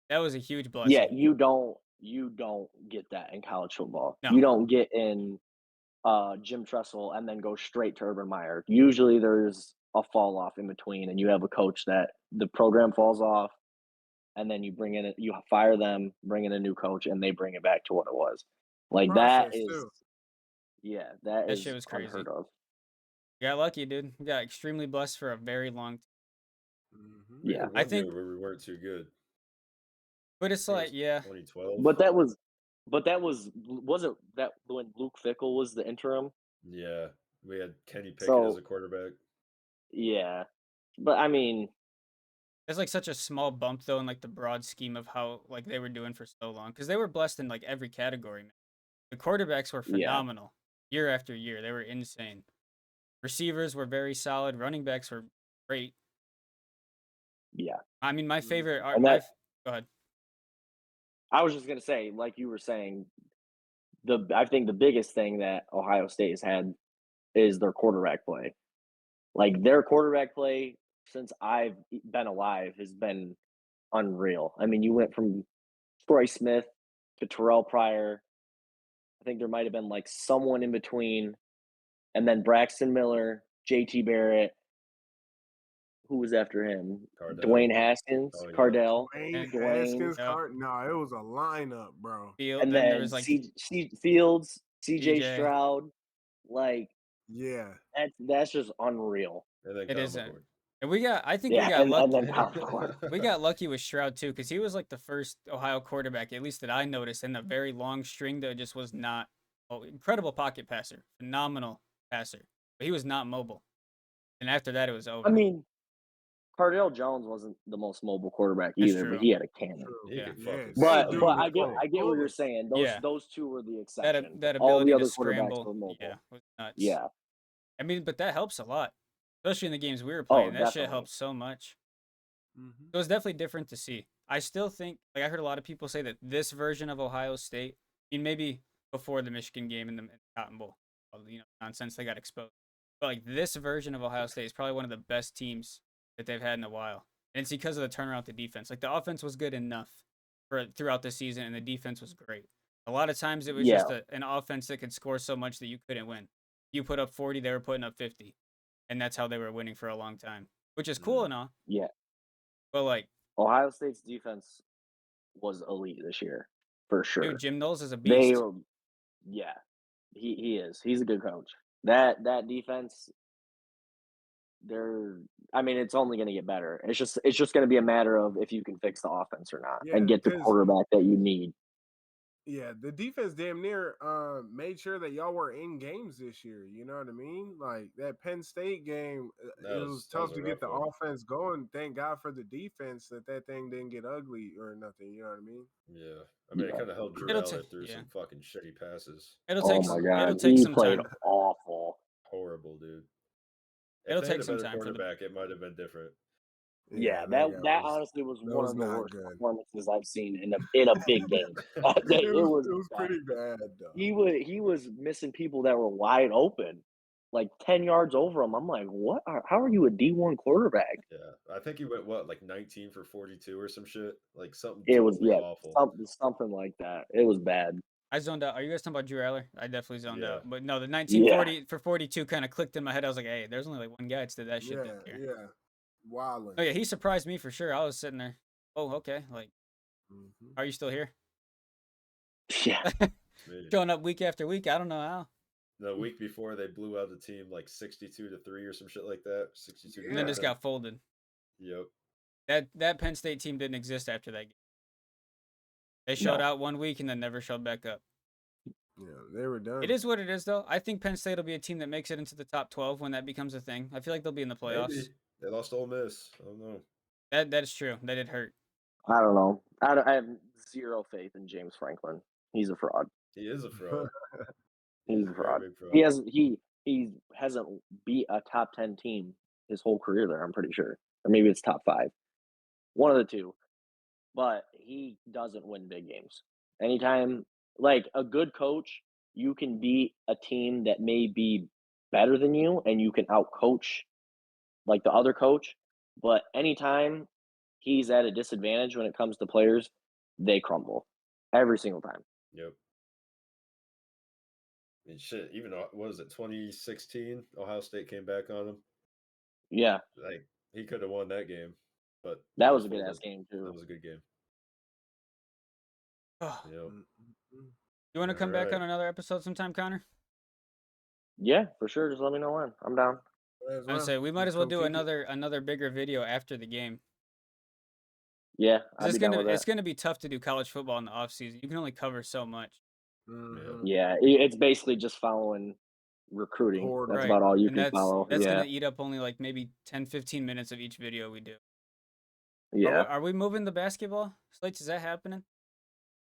D: that was a huge
C: yeah,
D: blessing.
C: you don't get that in college football.
D: No.
C: You don't get in Jim Tressel and then go straight to Urban Meyer. Usually there's a fall off in between, and you have a coach that the program falls off, and then you fire them, bring in a new coach, and they bring it back to what it was. Like that
A: Process,
C: is,
A: too.
C: yeah,
D: That
C: is
D: shit was crazy.
C: unheard of.
D: We got lucky, dude. We got extremely blessed for a very long time.
A: Mhm.
E: We
C: Yeah.
E: had
D: I
E: one
D: think-
E: year where we weren't too good.
D: But it's
E: I think
D: like,
E: it was
D: yeah,
E: 2012.
C: But that wasn't that when Luke Fickle was the interim.
E: Yeah, we had Kenny Pickett
C: So-
E: as a quarterback.
C: Yeah, but I mean,
D: it's like such a small bump though in like the broad scheme of how like they were doing for so long because they were blessed in like every category. Man. The quarterbacks were
C: Yeah.
D: phenomenal year after year. They were insane. Receivers were very solid. Running backs were great.
C: yeah.
D: I mean, my favorite.
C: And that-
D: Go ahead.
C: I was just gonna say, like you were saying, I think the biggest thing that Ohio State has had is their quarterback play. Like their quarterback play since I've been alive has been unreal. I mean, you went from Troy Smith to Terrell Pryor. I think there might have been like someone in between, and then Braxton Miller, JT Barrett. Who was after him?
E: Cardell.
C: Dwayne Haskins,
E: Oh, yeah.
C: Cardell,
A: Dwayne
C: Dwayne,
A: Haskins,
D: yeah.
A: No, it was a lineup, bro.
D: Field,
C: and
D: then there
C: then
D: was like
C: Fields, CJ
D: DJ.
C: Stroud. Like
A: Yeah.
C: that's just unreal.
E: And then
D: It
E: Kyle
D: isn't.
E: McCord.
D: And I think
C: Yeah,
D: we got
C: and
D: lucky.
C: then Kyle McCord.
D: We got lucky with Stroud too, because he was like the first Ohio quarterback, at least that I noticed, in a very long string that just was not incredible pocket passer, phenomenal passer, but he was not mobile. And after that, it was over.
C: I mean, Cardell Jones wasn't the most mobile quarterback
D: That's
C: either,
D: true.
C: but he had a cannon.
A: True.
E: He
D: Yeah.
E: could
A: Yes.
E: fucking
C: But
A: That dude
C: but
A: was
C: I get
A: fucking
C: what you're
A: bullets.
C: saying.
D: Yeah.
C: Those two were the
D: that
C: exception.
D: that
C: All
D: ability
C: the other
D: to
C: quarterbacks
D: scramble,
C: were mobile.
D: yeah, was nuts.
C: Yeah.
D: I mean, but that helps a lot, especially in the games we were
C: Oh,
D: playing. That shit
C: definitely.
D: helps so much.
A: Mhm.
D: So it's definitely different to see. I still think, like I heard a lot of people say that this version of Ohio State, I mean, maybe before the Michigan game in the Cotton Bowl, all the, nonsense they got exposed. But like this version of Ohio State is probably one of the best teams that they've had in a while, and it's because of the turnaround of the defense. Like the offense was good enough for throughout the season, and the defense was great. A lot of times it was
C: Yeah.
D: just an offense that could score so much that you couldn't win. You put up 40, they were putting up 50, and that's how they were winning for a long time, which is cool and all.
C: Yeah.
D: But like,
C: Ohio State's defense was elite this year, for sure.
D: dude, Jim Knowles is a
C: They
D: beast.
C: were, yeah, he is. He's a good coach. That defense, I mean, it's only going to get better. It's just going to be a matter of if you can fix the offense or not
A: Yeah,
C: and get the
A: 'cause-
C: quarterback that you need.
A: Yeah, the defense damn near made sure that y'all were in games this year. You know what I mean? Like that Penn State game,
E: That
A: it
E: was-
A: was
E: that was
A: tough
E: a
A: to get the
E: rough one.
A: offense going. Thank God for the defense that thing didn't get ugly or nothing. You know what I mean?
E: Yeah. I mean, it
C: Yeah.
E: kind of held Drew
D: It'll
E: Aller
D: ta-
E: through
D: yeah.
E: some fucking shitty passes.
D: It'll
C: Oh
D: take
C: my
D: it'll
C: god,
D: take
C: he
D: some
C: played
D: time.
C: awful.
E: Horrible, dude. If
D: It'll
E: they
D: take
E: had a
D: some
E: better
D: time for the
E: quarterback, it might have been different.
C: Yeah,
A: guy
C: that honestly was
A: that
C: one
A: was
C: of the
A: not
C: worst
A: good.
C: performances I've seen in a big game.
A: it was
C: bad.
A: pretty bad though.
C: He was missing people that were wide open, like 10 yards over him. I'm like, how are you a D1 quarterback?
E: Yeah. I think he went, like 19 for 42 or some shit? Like something
C: It was
E: totally awful.
C: something like that. It was bad.
D: I zoned out. Are you guys talking about Drew Aller? I definitely zoned
E: Yeah.
D: out. But no, the 1940 for 42 kind of clicked in my head. I was like, hey, there's only like one guy that did that shit this year.
A: Yeah, wilding.
D: Oh yeah, he surprised me for sure. I was sitting there. Oh, okay. Like,
A: Mhm.
D: are you still here?
C: Yeah.
E: Maybe.
D: Showing up week after week. I don't know how.
E: The week before, they blew out the team like 62-3 or some shit like that. 62
D: And then just got folded.
E: Yep.
D: That Penn State team didn't exist after that game. They showed out 1 week and then never showed back up.
A: Yeah, they were done.
D: It is what it is, though. I think Penn State will be a team that makes it into the top 12 when that becomes a thing. I feel like they'll be in the playoffs.
E: Maybe. They lost Ole Miss. I don't know.
D: That is true. That did hurt.
C: I don't know. I have zero faith in James Franklin. He's a fraud.
E: He is a fraud.
C: He's a
E: very
C: fraud.
E: big fraud.
C: He hasn't beat a top 10 team his whole career there, I'm pretty sure. Or maybe it's top 5. One of the two. but he doesn't win big games. Anytime, like a good coach, you can beat a team that may be better than you and you can outcoach like the other coach. But anytime he's at a disadvantage when it comes to players, they crumble every single time.
E: Yep. I mean, shit. Even what was it? 2016, Ohio State came back on him.
C: Yeah,
E: Like he could have won that game, but
C: that
E: they
C: was a good ass
E: folded.
C: game
E: That
C: too.
E: was a good game.
D: Oh,
E: Yep.
A: Mm-mm-mm.
D: you want to come back
E: Alright.
D: on another episode sometime, Connor?
C: Yeah, for sure. Just let me know when. I'm down.
A: As
D: I would
A: well.
D: say we might
A: Just
D: as well
A: come
D: do
A: kick it.
D: another bigger video after the game.
C: Yeah,
D: 'Cause
C: I'd be down with
D: it's
C: that.
D: gonna be tough to do college football in the off season. You can only cover so much.
A: Mhm.
C: Yeah, it's basically just following recruiting.
A: Portal.
C: That's
D: Right.
C: about all you
D: And
C: can follow.
D: that's
C: Yeah,
D: gonna eat up only like maybe 10, 15 minutes of each video we do.
C: yeah.
D: Are we moving the basketball slates? Is that happening?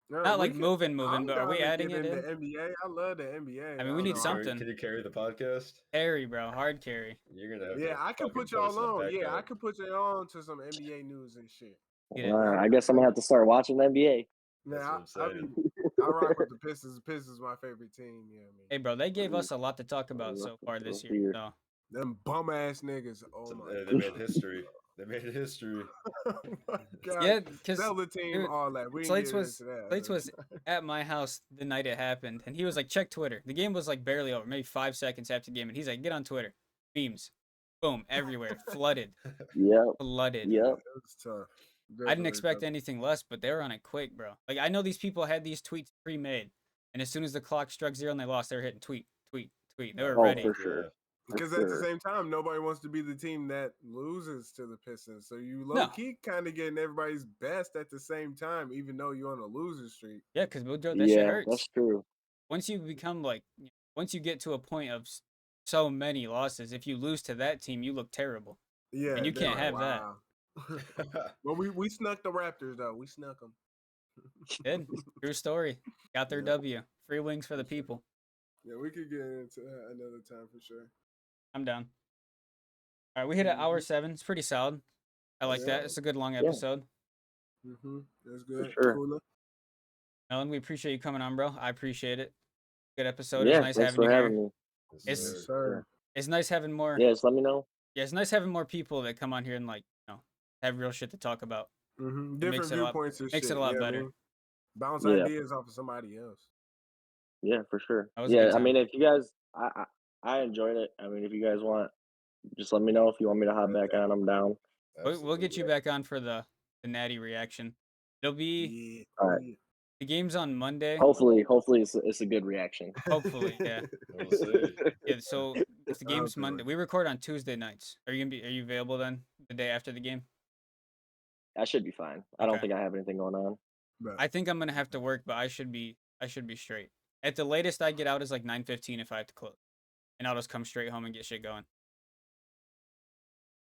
A: No,
D: Not
A: we
D: like
A: can-
D: moving,
A: I'm
D: but are we
A: down to
D: adding
A: get
D: it
A: into
D: in?
A: NBA. I love the NBA.
D: I mean,
A: I
D: we
A: don't
D: need
A: know.
D: something.
E: Can you carry the podcast?
D: Carry, bro. Hard carry.
E: You're gonna have
A: Yeah,
E: to
A: I can
E: fucking
A: put y'all
E: us in the
A: on. Yeah, I
E: backup.
A: can put you on to some NBA news and shit.
D: Get
C: All
D: it.
C: right, I guess I'm gonna have to start watching the NBA.
E: That's
A: Now,
E: what I'm saying.
A: I rock with the Pistons. The Pistons my favorite team. You know what I mean?
D: Hey, bro, they gave us a lot to talk about so far this year.
C: Weird.
D: So
A: Them bum ass niggas. Oh my
E: They
A: god.
E: made history. They made history.
A: Oh my god.
D: yeah, because
A: Sell the team, all that. We ain't
D: Slates
A: getting
D: was
A: into that.
D: Slates was at my house the night it happened, and he was like, "Check Twitter." The game was like barely over, maybe 5 seconds after the game, and he's like, "Get on Twitter." Memes, boom, everywhere, flooded.
C: Yep.
A: Yeah,
C: Yep.
A: it was tough.
D: I didn't
A: Definitely
D: expect
A: tough.
D: anything less, but they were on it quick, bro. Like I know these people had these tweets pre-made, and as soon as the clock struck 0 and they lost, they were hitting tweet, tweet, tweet. They were
C: Oh,
D: ready.
C: for sure.
E: Yeah.
A: Because at the same time, nobody wants to be the team that loses to the Pistons. So you low
D: No.
A: key kind of getting everybody's best at the same time, even though you're on a losing streak.
D: Yeah, because that shit
C: Yeah,
D: hurts.
C: that's true.
D: Once you become like, once you get to a point of so many losses, if you lose to that team, you look terrible.
A: Yeah,
D: And you
A: they're
D: can't have that.
A: that. Well, we snuck the Raptors though. We snuck them.
D: Did. True story. Got their
A: Yeah.
D: W. Free wings for the people.
A: Yeah, we could get into that another time for sure.
D: I'm down. All right, we hit an hour 7. It's pretty solid. I like
A: Yeah.
D: that. It's a good long episode.
A: That's good.
C: sure.
A: Cooler.
D: Ellen, we appreciate you coming on, bro. I appreciate it. Good episode.
C: Yeah,
D: It's nice
C: thanks
D: having
C: for
D: you
C: having
D: here.
C: me.
E: Yes,
D: It's-
A: Yes,
E: sir.
A: sir.
D: It's nice having more.
C: Yeah, just let me know.
D: Yeah, it's nice having more people that come on here and like, have real shit to talk about.
A: Different
D: makes it a lot-
A: viewpoints and
D: makes it
A: shit.
D: a lot
A: you know what I
D: better.
A: mean? Bounce
C: Yeah.
A: ideas off of somebody else.
C: Yeah, for sure.
D: That was a good
C: Yeah, I
D: time.
C: mean, if you guys, I enjoyed it. I mean, if you guys want, just let me know if you want me to hop back on. I'm down.
D: We'll get you
E: Absolutely.
D: back on for the natty reaction. It'll be
A: Yeah.
C: All right.
A: yeah.
D: the game's on Monday.
C: Hopefully, it's a good reaction.
D: Hopefully, yeah.
E: We'll see.
D: Yeah, so if the game's
A: Hopefully.
D: Monday, we record on Tuesday nights. Are you available then the day after the game?
C: I should be fine. I don't
D: Okay.
C: think I have anything going on.
A: But
D: I think I'm gonna have to work, but I should be straight. At the latest I get out is like 9:15 if I have to close. And I'll just come straight home and get shit going.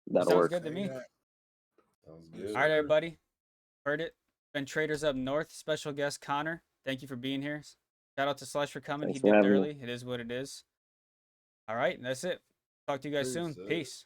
C: That'll
D: Sounds
C: work.
D: good to me.
E: Sounds good.
D: All right, everybody. Heard it. Been Traders Up North. Special guest Connor. Thank you for being here. Shout out to Slush for coming.
C: Thanks
D: He
C: for
D: dipped
C: having me.
D: early. It is what it is. All right, that's it. Talk to you guys
A: Peace,
D: soon.
E: sir.
D: Peace.